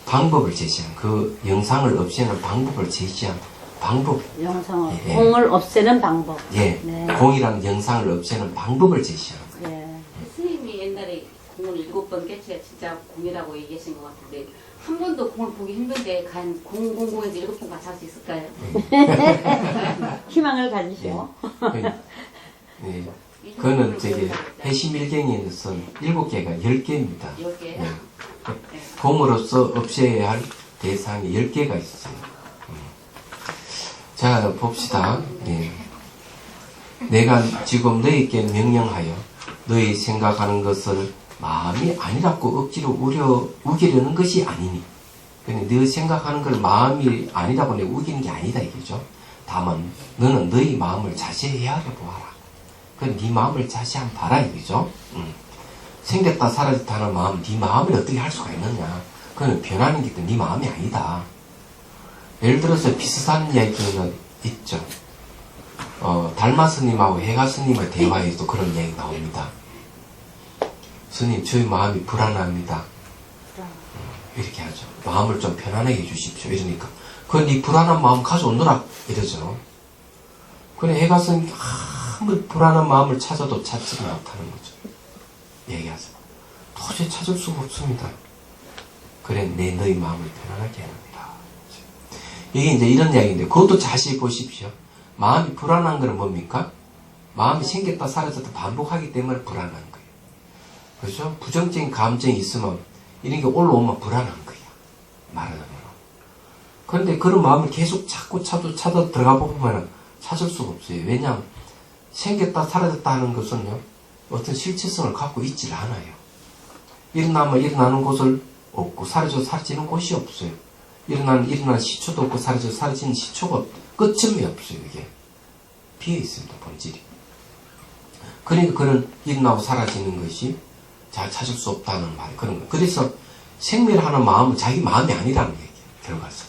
방법을 제시한, 그 영상을 없애는 방법을 제시한 방법. 영상을, 예. 공을 없애는 방법. 예. 네. 공이라는 영상을 없애는 방법을 제시하는 거예요. 예. 스님이 옛날에 공을 7번 깨치가 진짜 공이라고 얘기하신 것 같은데 한 번도 공을 보기 힘든데 과연 공에서 7번 같이 할 수 있을까요? 희망을 가지시오. 예. 그거는 저기 해심일경에서는 7개가 10개입니다. 10개? 예. 공으로서 없애야 할 대상이 10개가 있어요. 자, 봅시다. 예. 내가 지금 너희에게 명령하여 너희 생각하는 것을 마음이 아니라고 억지로 우기려는 것이 아니니. 근데 너 생각하는 걸 마음이 아니라고 내가 우기는 게 아니다 이거죠. 다만 너는 너희 마음을 자세히 헤아려 보아라. 그럼 네 마음을 자세히 한번 봐라 이거죠. 생겼다 사라졌다 하는 마음, 네 마음을 어떻게 할 수가 있느냐. 그건 변하는 게 네 마음이 아니다. 예를 들어서 비슷한 이야기는 있죠. 달마 스님하고 해가 스님의 대화에도 그런 이야기 나옵니다. 스님, 저희 마음이 불안합니다. 이렇게 하죠. 마음을 좀 편안하게 해주십시오. 이러니까. 그건 네 불안한 마음 가져오느라 이러죠. 그래, 해가 스님 아무리 불안한 마음을 찾아도 찾지 못하는 거죠. 얘기하죠. 도저히 찾을 수가 없습니다. 그래, 너희 마음을 편안하게 해라. 이게 이제 이런 이야기인데, 그것도 자세히 보십시오. 마음이 불안한 건 뭡니까? 마음이 생겼다 사라졌다 반복하기 때문에 불안한 거예요. 그렇죠? 부정적인 감정이 있으면 이런 게 올라오면 불안한 거예요. 말하자면. 그런데 그런 마음을 계속 찾고 찾아 들어가 보면 찾을 수가 없어요. 왜냐하면 생겼다 사라졌다 하는 것은요, 어떤 실체성을 갖고 있질 않아요. 일어나면 일어나는 곳을 없고 사라져서 사라지는 곳이 없어요. 일어나는 시초도 없고 사라지는 시초가 끝점이 없어요. 이게 비어 있습니다. 본질이. 그러니까 그런 일어나고 사라지는 것이 잘 찾을 수 없다는 말, 그런 거. 그래서 생멸하는 마음은 자기 마음이 아니라는 얘기예요. 결과서.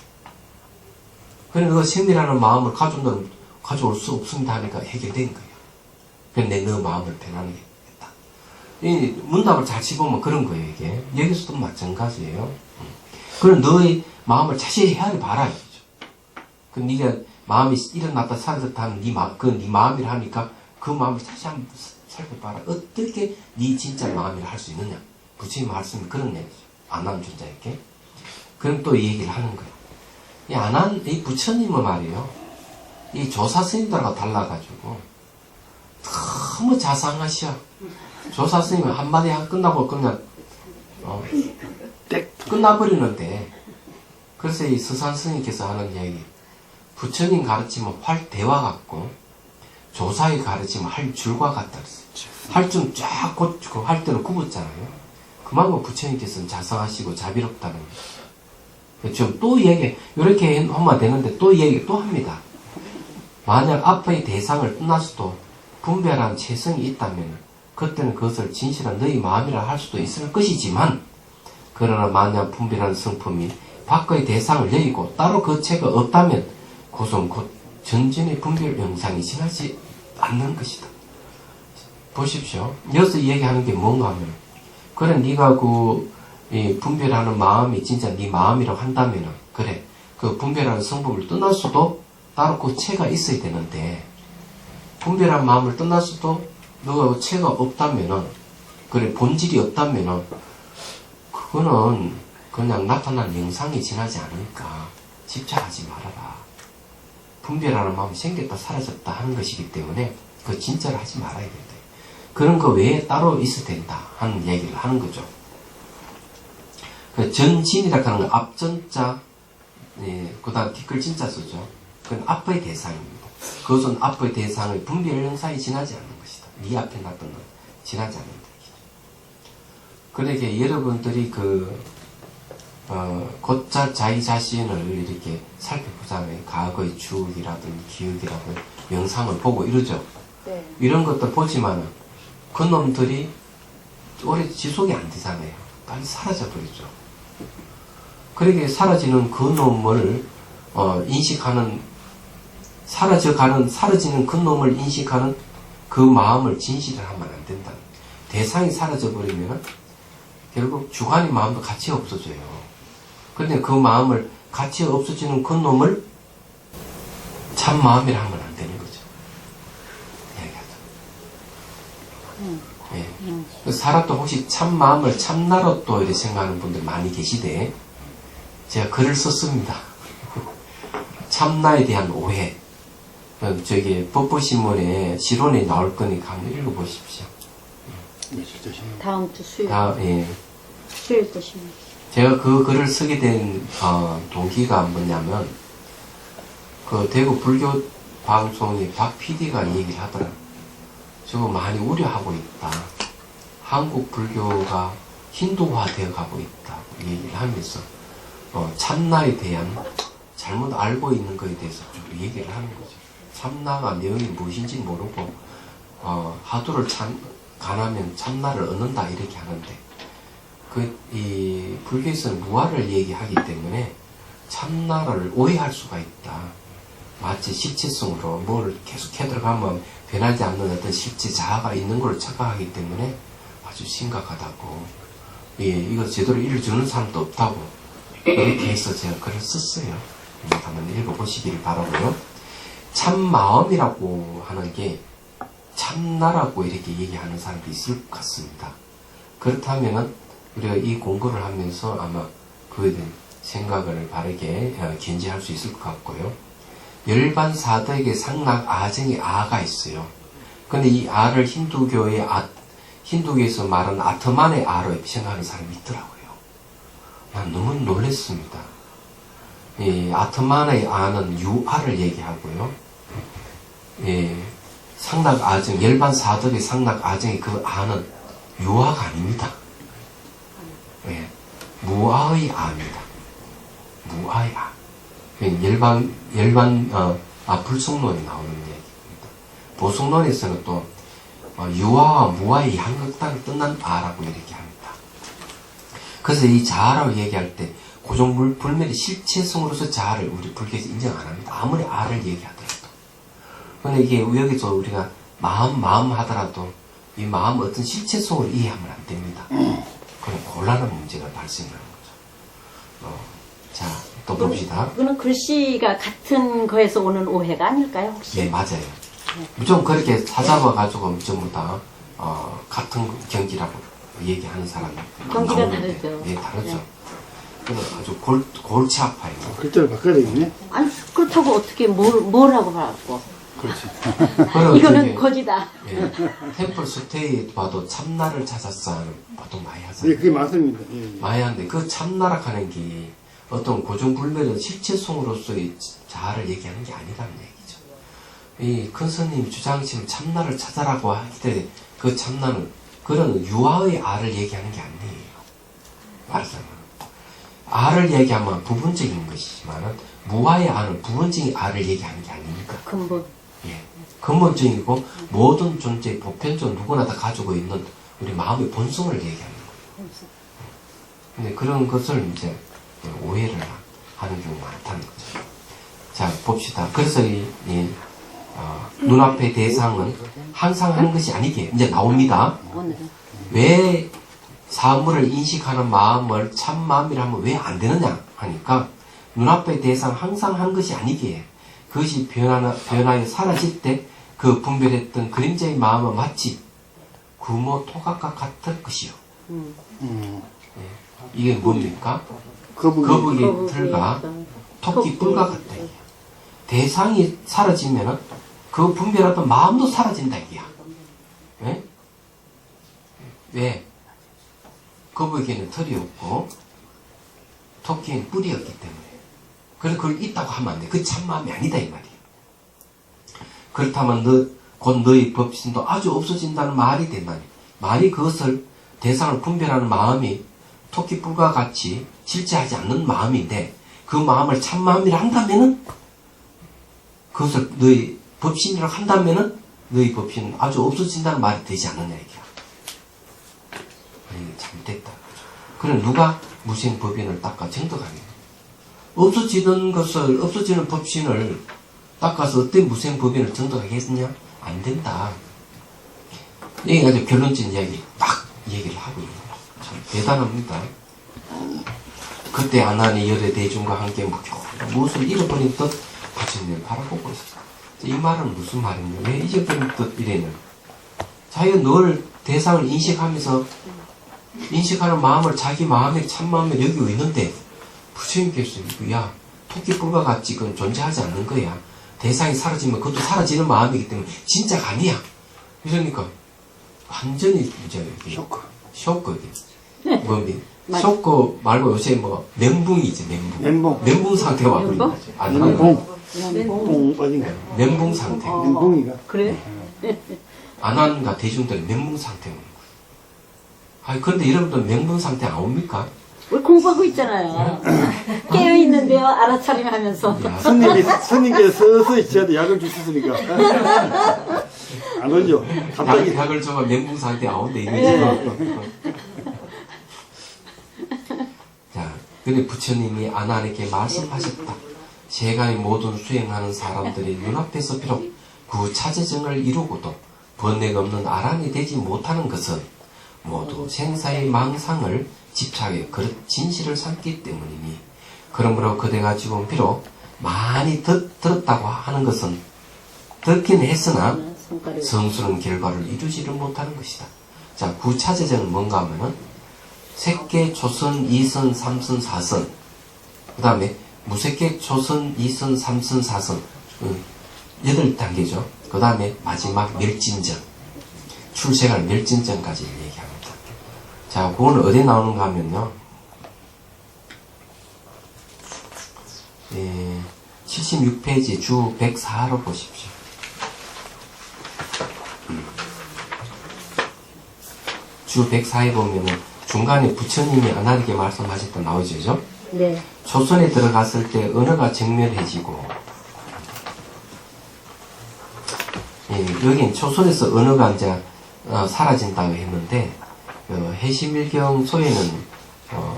그러니까 그 생멸하는 마음을 가져올 수 없습니다 하니까 해결된 거예요. 그런데 너 마음을 편안하게 했다. 이 문답을 잘 짚으면 그런 거예요. 이게 여기서도 마찬가지예요. 그럼 너의 마음을 자세히 헤아려 봐라 이거죠. 그 네가 마음이 일어났다 사라졌다 하는 네 마음이라 하니까 그 마음을 다시 한번 살펴봐라. 어떻게 네 진짜 마음이라 할 수 있느냐. 부처님 말씀이 그런 얘기죠. 안한 존자에게. 그럼 또 이 얘기를 하는 거야. 이 안한, 이 부처님은 말이에요. 이 조사 스님들하고 달라가지고 너무 자상하셔. 조사 스님은 한마디 끝나고 그냥 끝나버리는데, 그래서 이 서산 스님께서 하는 얘기, 부처님 가르치면 대화 같고 조사의 가르치면 할줄과 같다 그랬어요. 할줄 쫙 꽂고 할대로 굽었잖아요. 그만큼 부처님께서는 자상하시고 자비롭다는 거예요. 좀 또 얘기, 이렇게 하면 되는데 또 얘기 또 합니다. 만약 앞의 대상을 떠나서도 분별한 체성이 있다면 그때는 그것을 진실한 너희 마음이라 할 수도 있을 것이지만, 그러나 만약 분별한 성품이 밖의 대상을 여의고 따로 그 체가 없다면 그것은 곧 전전의 분별 영상이 지나지 않는 것이다. 보십시오. 여기서 얘기하는 게 뭔가 하면, 그래 네가 이 분별하는 마음이 진짜 네 마음이라고 한다면은, 그래 그 분별하는 성품을 떠났어도 따로 그 체가 있어야 되는데, 분별한 마음을 떠났어도 너가 그 체가 없다면은, 그래 본질이 없다면은 그거는 그냥 나타난 영상이 지나지 않으니까 집착하지 말아라. 분별하는 마음이 생겼다 사라졌다 하는 것이기 때문에 그 진짜로 하지 말아야 된다. 그런 거 외에 따로 있어야 된다 하는 얘기를 하는 거죠. 그 전진이라고 하는 건 앞전자, 그 다음 뒷글 진짜 쓰죠. 그건 앞의 대상입니다. 그것은 앞의 대상의 분별 영상이 지나지 않는 것이다. 네 앞에 나타난 지나지 않는다. 그러니까 여러분들이 곧잘 자기 자신을 이렇게 살펴보자면 과거의 추억이라든 기억이라든 영상을 보고 이러죠. 네. 이런 것도 보지만 그 놈들이 오래 지속이 안 되잖아요. 빨리 사라져버리죠. 그러게 사라지는 그 놈을 인식하는, 사라지는 그 놈을 인식하는 그 마음을 진실을 하면 안 된다. 대상이 사라져버리면 결국 주관의 마음도 같이 없어져요. 그런데 그 마음을 같이 없어지는 그 놈을 참 마음이라 하면 안 되는 거죠. 얘기하죠. 예. 사람도 혹시 참 마음을 참나로 또 이렇게 생각하는 분들 많이 계시대. 제가 글을 썼습니다. 참나에 대한 오해. 저기 법보신문에 실론에 나올 거니까 한번 읽어보십시오. 다음 주 수요일. 예. 수요일 보시면. 제가 그 글을 쓰게 된 동기가 뭐냐면, 그 대구 불교 방송의 박 PD가 얘기를 하더라. 저거 많이 우려하고 있다. 한국 불교가 힌두화 되어 가고 있다. 얘기를 하면서 참나에 대한 잘못 알고 있는 것에 대해서 좀 얘기를 하는 거죠. 참나가 내용이 무엇인지 모르고 하두를 간하면 참나를 얻는다 이렇게 하는데, 이 불교에서는 무아를 얘기하기 때문에 참나를 오해할 수가 있다. 마치 실체성으로 뭘 계속 해들어가면 변하지 않는 어떤 실체 자아가 있는 걸 착각하기 때문에 아주 심각하다고. 이거 제대로 읽어주는 사람도 없다고. 이렇게 해서 제가 글을 썼어요. 한번 읽어보시길 바라고요. 참 마음이라고 하는 게 참나라고 이렇게 얘기하는 사람도 있을 것 같습니다. 그렇다면은 우리가 이 공부를 하면서 아마 그에 대한 생각을 바르게 견지할 수 있을 것 같고요. 열반 사덕의 상락 아정의 아가 있어요. 근데 이 아를 힌두교에서 말하는 아트만의 아로 생각하는 사람이 있더라고요. 난 너무 놀랐습니다. 이 아트만의 아는 유아를 얘기하고요. 상락 아정, 열반 사덕의 상락 아정의 그 아는 유아가 아닙니다. 무아의 아입니다. 무아의 아. 불속론이 나오는 얘기입니다. 보속론에서는 또 유아와 무아의 양극단을 떠난 아라고 이렇게 합니다. 그래서 이 자아라고 얘기할 때 고정 불멸의 실체성으로서 자아를 우리 불교에서 인정 안 합니다. 아무리 아를 얘기하더라도. 근데 이게 여기서 우리가 마음 하더라도 이 마음 어떤 실체성으로 이해하면 안 됩니다. 그럼 곤란한 문제가 발생하는 거죠. 자, 또 봅시다. 그거는 글씨가 같은 거에서 오는 오해가 아닐까요, 혹시? 네, 맞아요. 무조건 그렇게 찾아봐가지고 전부 다 같은 경지라고 얘기하는 사람이 경지가 나오는데, 다르죠. 네, 다르죠. 네. 그래서 아주 골치 아파요. 글자를 바꿔야 되겠네. 아니, 그렇다고 어떻게 뭘 하고 말고. 그렇지. 그런 이거는 저기, 거지다. 예, 템플 스테이 봐도 참나를 찾았어 보통 많이 예, 하잖아요. 그게 맞습니다. 예, 예. 많이 하는데 그 참나라 하는 게 어떤 고정불멸의 실체성으로서의 자아를 얘기하는 게 아니라는 얘기죠. 이 큰 스님이 주장하시는 참나를 찾아라고 할 때 그 참나는 그런 유아의 아를 얘기하는 게 아니에요. 말하자면 아를 얘기하면 부분적인 것이지만 무아의 아는 부분적인 아를 얘기하는 게 아니니까. 근본. 예, 근본적이고 모든 존재의 보편적 누구나 다 가지고 있는 우리 마음의 본성을 얘기하는 거예요. 근데 그런 것을 이제 오해를 하는 경우가 많다는 거죠. 자, 봅시다. 그래서 눈앞의 대상은 항상 하는 것이 아니게 이제 나옵니다. 오늘은. 왜 사물을 인식하는 마음을 참 마음이라 하면 왜 안 되느냐 하니까 눈앞의 대상 항상 한 것이 아니기에 그것이 변하여 사라질 때 그 분별했던 그림자의 마음은 마치 구모 토각과 같을 것이요. 이게 뭡니까? 거북이 털과 토끼 뿔과 같다. 대상이 사라지면 그 분별하던 마음도 사라진다 이게야. 예? 왜? 거북이는 털이 없고 토끼는 뿔이 없기 때문에. 그래서 그걸 있다고 하면 안 돼. 그 참마음이 아니다 이 말이에요. 그렇다면 곧 너의 법신도 아주 없어진다는 말이 된다니. 만일 그것을 대상을 분별하는 마음이 토끼 뿔과 같이 실제하지 않는 마음인데 그 마음을 참마음이라 한다면은 그것을 너의 법신이라고 한다면은 너의 법신은 아주 없어진다는 말이 되지 않느냐 이게. 아니 잘못됐다. 그럼 누가 무생 법인을 닦아 정덕하게 없어지는 법신을 닦아서 어떤 무생 법인을 정덕하겠느냐? 안 된다. 여기 가지고 결론적인 이야기 딱 얘기를 하고 있는 거야. 참 대단합니다. 그때 아나니 열의 대중과 함께 무엇을 잃어버린 듯 부처님을 바라보고 있었다. 이 말은 무슨 말이냐? 왜 잊어버린 듯 이래는? 자기가 늘 대상을 인식하면서 인식하는 마음을 자기 마음의 참마음에 여기고 있는데 부처님께서 야 토끼뿔과 같이 그건 존재하지 않는 거야. 대상이 사라지면 그것도 사라지는 마음이기 때문에 진짜가 아니야. 이러니까 완전히 이제 쇼크. 쇼크 말고 요새 뭐 멘붕이지 멘붕 상태가 와버린 거지. 멘붕 빠진 거야. 멘붕 상태. 멘붕이가. 그래? 안한과 대중들은 멘붕 상태가 오는 거예요. 아니 그런데 여러분들 멘붕 상태 안 옵니까? 우리 공부하고 있잖아요. 깨어있는데요, 알아차림하면서. 스님께서 서서히 저한테 약을 주셨으니까. 안 오죠. 갑자기. 약을 줘봐 멘붕 상태 안 온대, 이거지. 자, 근데 부처님이 아나에게 말씀하셨다. 세간의 모든 수행하는 사람들이 눈앞에서 비록 구차제정을 이루고도 번뇌가 없는 아란이 되지 못하는 것은 모두 생사의 망상을 집착해 그릇 진실을 삼기 때문이니 그러므로 그대가 지금 비록 많이 들었다고 하는 것은 듣긴 했으나 성스러운 결과를 이루지를 못하는 것이다. 자, 구차제정은 뭔가 하면은 색계, 초선, 이선, 삼선, 사선 그 다음에 무색계, 초선, 이선, 삼선, 사선 8단계죠. 그 다음에 마지막 멸진전 출세갈 멸진전까지 얘기합니다. 자, 그거는 어디에 나오는가 하면요. 76페이지 주 104로 보십시오. 주 104에 보면은 중간에 부처님이 아나에게 말씀하셨던 나오죠. 네. 초선에 들어갔을 때 언어가 정멸해지고, 여긴 초선에서 언어가 이제 사라진다고 했는데, 해시밀경 소에는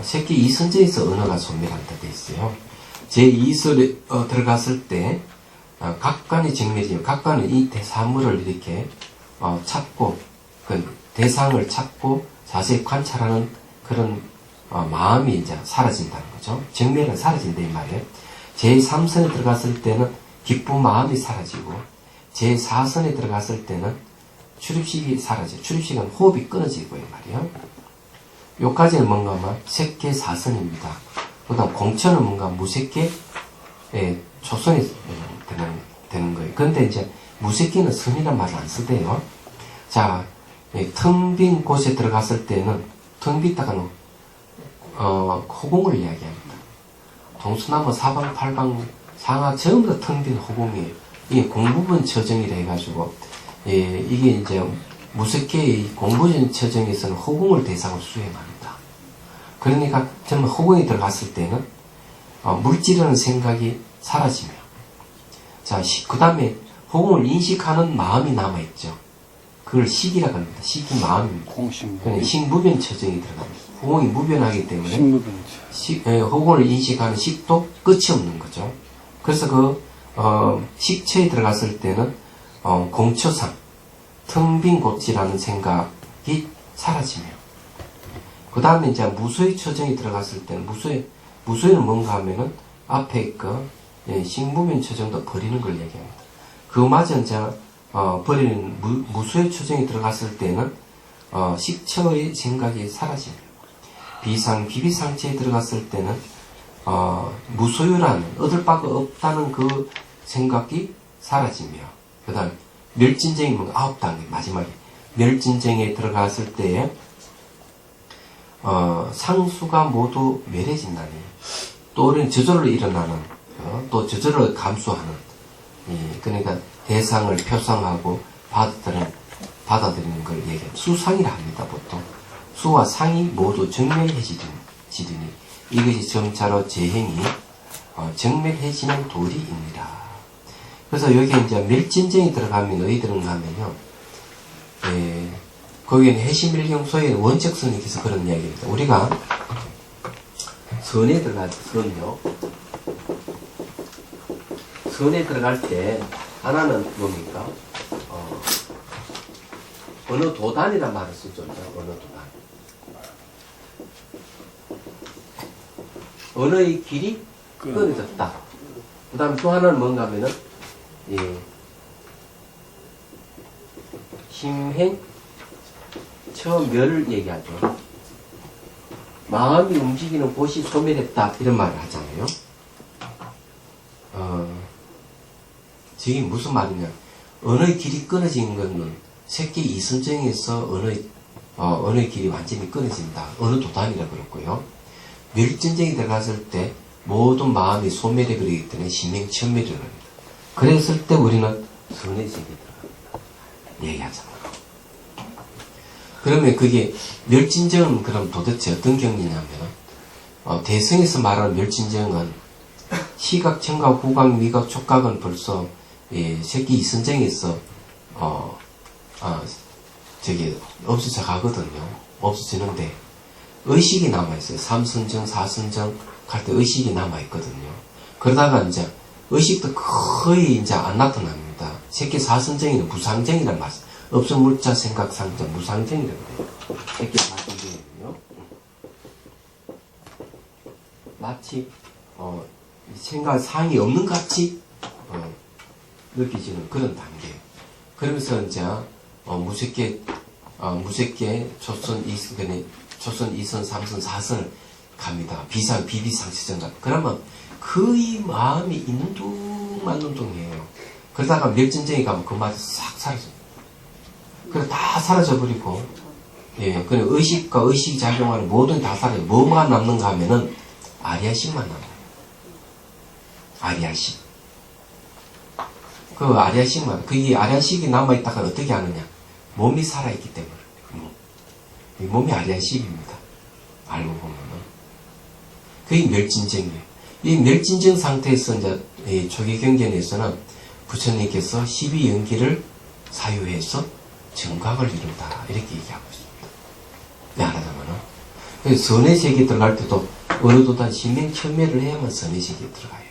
새끼 이선제에서 언어가 소멸한다 돼 있어요. 제2설에 들어갔을 때 각관의 정멸이에요. 각관은 이 대사물을 이렇게 찾고 그 대상을 찾고 자세히 관찰하는 그런 마음이 이제 사라진다는 거죠. 정멸은 사라진다 이 말이에요. 제3선에 들어갔을 때는 기쁜 마음이 사라지고 제4선에 들어갔을 때는 출입식이 사라져요. 출입식은 호흡이 끊어지고 이 말이에요. 요까지는 뭔가 막 색계사선입니다. 그 다음 공천은 뭔가 무색계 초선이 되는 거예요. 근데 이제 무색계는 선이란 말을 안 쓰대요. 자, 텅 빈 곳에 들어갔을 때는 텅 빈다가는 허공을 이야기합니다. 동서남북 사방 팔방 상하 전부 다 텅 빈 허공이에요. 이게 공부분 처정이라 해가지고 이게 이제 무색계의 공부전 처정에서는 허공을 대상으로 수행합니다. 그러니까 정말 허공에 들어갔을 때는 물질이라는 생각이 사라지며 자, 그 다음에 허공을 인식하는 마음이 남아있죠. 그걸 식이라고 합니다. 식이 마음입니다. 그러니까 식무변 처정이 들어갑니다. 허공이 무변하기 때문에 허공을 인식하는 식도 끝이 없는 거죠. 그래서 그 식처에 들어갔을 때는 공처상 텅 빈 곳이라는 생각이 사라지며 그 다음에 이제 무소의 처정이 들어갔을 때는 무소에는 뭔가 하면은 앞에 그 식무변 처정도 버리는 걸 얘기합니다. 그마저 이제 버리는 무소의 처정이 들어갔을 때는 식처의 생각이 사라집니다. 비비상체에 들어갔을 때는 무소유라는 얻을 바가 없다는 그 생각이 사라지며 그 다음 멸진정이 뭔가 9단계 마지막에 멸진정에 들어갔을 때에 상수가 모두 멸해진다니 또 우리는 저절로 일어나는 또 저절로 감수하는 그러니까 대상을 표상하고 받아들이는 걸 얘기합니다. 수상이라 합니다. 보통 수와 상이 모두 정멸해지더니 이것이 정차로 재행이 정멸해지는 도리입니다. 그래서 여기에 이제 멸진정이 들어가면 어디 들어가면요, 거기에는 해시멸경소에는 원칙선이 있어서 그런 이야기입니다. 우리가 선에 들어가요. 선에 들어갈 때 하나는 뭡니까? 어느 도단이란 말을 쓰죠. 어느 도단. 언어의 길이 끊어졌다. 그 다음에 또 하나는 뭔가 하면은, 심행, 처멸을 얘기하죠. 마음이 움직이는 곳이 소멸했다. 이런 말을 하잖아요. 저게 무슨 말이냐. 언어의 길이 끊어진 것은 새끼 이선정에서 언어의 길이 완전히 끊어진다. 어느 도단이라고 그랬고요. 멸진정이 들어갔을 때 모든 마음이 소멸해버리기 때문에 심행천멸을 합니다. 그랬을 때 우리는 선의 세계에 들어갑니다. 얘기하잖아요. 그러면 그게 멸진정은 그럼 도대체 어떤 경리냐면 대성에서 말하는 멸진정은 시각, 청각, 후각, 미각, 촉각은 벌써 새끼 이선정에서 없어져 가거든요. 없어지는데 의식이 남아있어요. 3선정, 4선정 갈 때 의식이 남아있거든요. 그러다가 이제 의식도 거의 이제 안 나타납니다. 새끼 4선정에는 무상정이란 말. 없음 물자 생각 상정 무상정이라고 해요. 새끼 4선정이거든요. 마치 생각 상이 없는 같이 느껴지는 그런 단계. 그러면서 이제 무색계 초선 2선, 3선, 4선을 갑니다. 비비상체정가. 그러면 거의 마음이 있는 둥만 눈둥이에요. 그러다가 멸진정에 가면 그 맛이 싹 사라져요. 그래서 다 사라져버리고, 그냥 의식과 의식이 작용하는 모든 다 사라져요. 뭐만 남는가 하면은 아리아식만 남아요. 아리아식. 그 아리아식만, 그게 아리아식이 남아있다가 어떻게 하느냐. 몸이 살아있기 때문에. 이 몸이 아리아식입니다. 알고 보면은. 그게 멸진정이에요. 이 멸진정 상태에서 이제 조기경전에서는 부처님께서 12연기를 사유해서 정각을 이룬다. 이렇게 얘기하고 있습니다. 왜 하냐면은 선의 세계에 들어갈 때도 어느 도단 심행천멸을 해야만 선의 세계에 들어가요.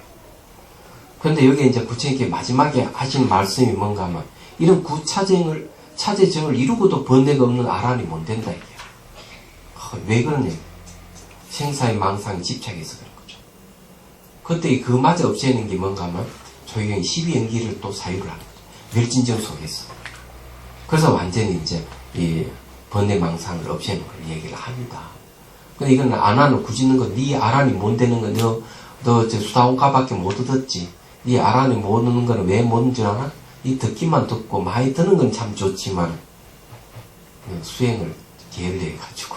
그런데 여기 이제 부처님께 마지막에 하신 말씀이 뭔가 하면 이런 차제정을 이루고도 번뇌가 없는 아란이 못 된다. 이게. 왜 그러냐. 생사의 망상에 집착해서 그런 거죠. 그때 그마저 없애는 게 뭔가 하면 조용히 12연기를 또 사유를 하는 거죠. 멸진정 속에서. 그래서 완전히 이제 이 번뇌 망상을 없애는 걸 얘기를 합니다. 근데 이건 안 하는 굳이는 거, 네 아란이 못 되는 거, 너 수다원가밖에 못 얻었지. 네 아란이 못 얻는 거는 왜 못 얻는 줄 아나? 이 듣기만 듣고 많이 듣는 건 참 좋지만 수행을 게을리해가지고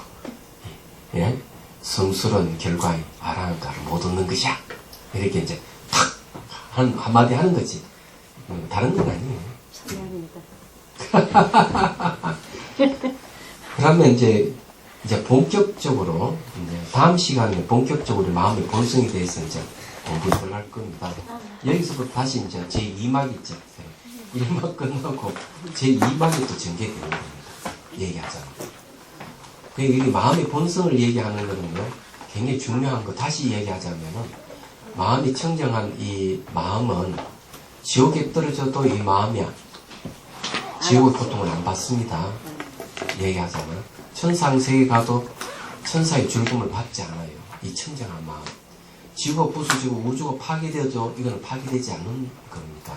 예? 성스러운 결과에 아란가를 못 얻는 것이야. 이렇게 이제 탁 한마디 하는 거지. 다른 건 아니에요. 그러면 이제 본격적으로 이제 다음 시간에 본격적으로 마음의 본성에 대해서 이제 공부를 할 겁니다. 여기서부터 다시 이제 제 2막 있죠. 1막 끝나고 제 2막이 또 전개되는 겁니다. 얘기하자면. 그러니까 이게 마음의 본성을 얘기하는 거는요, 굉장히 중요한 거 다시 얘기하자면은 마음이 청정한 이 마음은 지옥에 떨어져도 이 마음이 지옥의 고통을 안 받습니다. 얘기하자면 천상세계 가도 천사의 즐거움을 받지 않아요. 이 청정한 마음. 지구가 부서지고 우주가 파괴되어도 이거는 파괴되지 않는 겁니다.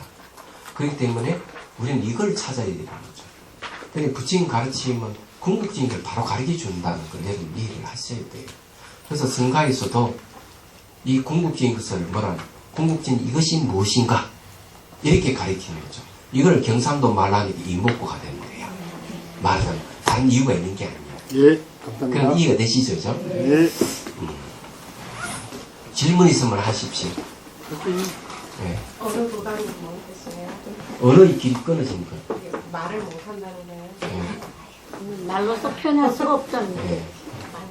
그렇기 때문에 우리는 이걸 찾아야 되는 거죠. 그러니까 부처님 가르침은 궁극적인 걸 바로 가르쳐 준다는 걸 여러분 이해를 하셔야 돼요. 그래서 성가에서도 이 궁극적인 것을 궁극적인 이것이 무엇인가 이렇게 가르치는 거죠. 이걸 경상도 말하니까 이목구가 되는 거예요. 말하자면 다른 이유가 있는 게 아니에요. 예, 감사합니다. 그럼 이해가 되시죠? 그죠? 예. 질문 있으면 하십시오. 네. 어느 도단이 뭐겠어요? 언어의 길이 끊어진 거. 말을 못한다는 거예요? 네. 말로서 표현할 수가 없잖아요. 네.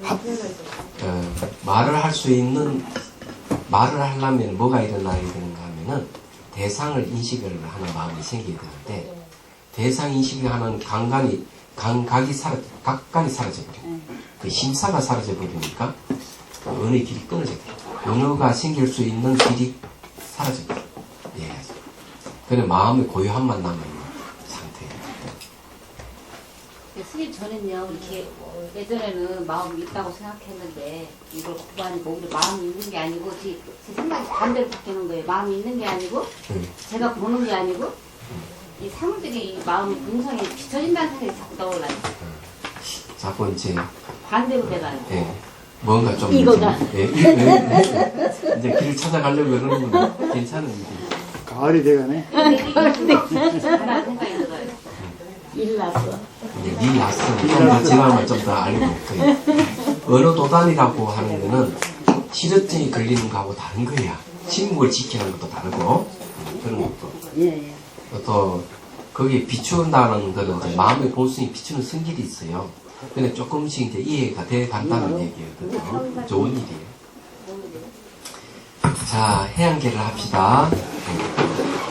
말로 표현해서. 말을 할 수 있는, 말을 하려면 뭐가 일어나야 되는가 하면은 대상을 인식을 하는 마음이 생겨야 되는데 대상 인식을 하는 각간이 사라져버려요. 그 심사가 사라져버리니까 언어의 길이 끊어져요. 언어가 생길 수 있는 길이 사라져버려요. 예. 그냥 마음의 고요함만 남아있는 상태예요. 스님 저는요 이렇게 예전에는 마음이 있다고 생각했는데 이걸 공부하니까 오히려 마음이 있는 게 아니고 제 생각이 반대로 바뀌는 거예요. 마음이 있는 게 아니고 제가 보는 게 아니고 이 사물들이 이 마음의 본성에 비춰진다는 생각이 자꾸 떠올라요. 자꾸 이제 반대로 돼가요. 예. 뭔가 좀 이거가. 이제 길을 찾아가려고 그러는구나. 괜찮은 일이. 가을이 돼가네. 하나 생각이 들어요. 일 났어. 이제 니 낯선 좀더 지나면 좀 더 알고 언어 도단이라고 하는 거는 실효증이 걸리는 거하고 다른 거야. 침묵을 지키는 것도 다르고 그런 것도. 예. 또 거기에 비추는다는 거는 이제 마음의 본성이 비추는 성질이 있어요. 근데 조금씩 이제 이해가 돼 간다는 얘기거든요. 좋은 일이에요. 자, 해양계를 합시다.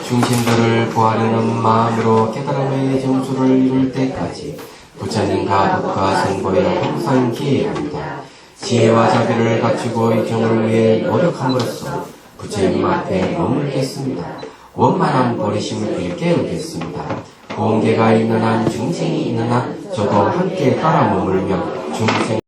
중심들을 구하려는 마음으로 깨달음의 정수를 이룰 때까지 부처님과 법과 선보여 항상 기해합니다. 지혜와 자비를 갖추고 이 정을 위해 노력함으로써 부처님 앞에 머물겠습니다. 원만한 버리심을 빌게 오겠습니다. 보온계가 있는 한 중생이 있는 한 저도 함께 따라 머물며 중생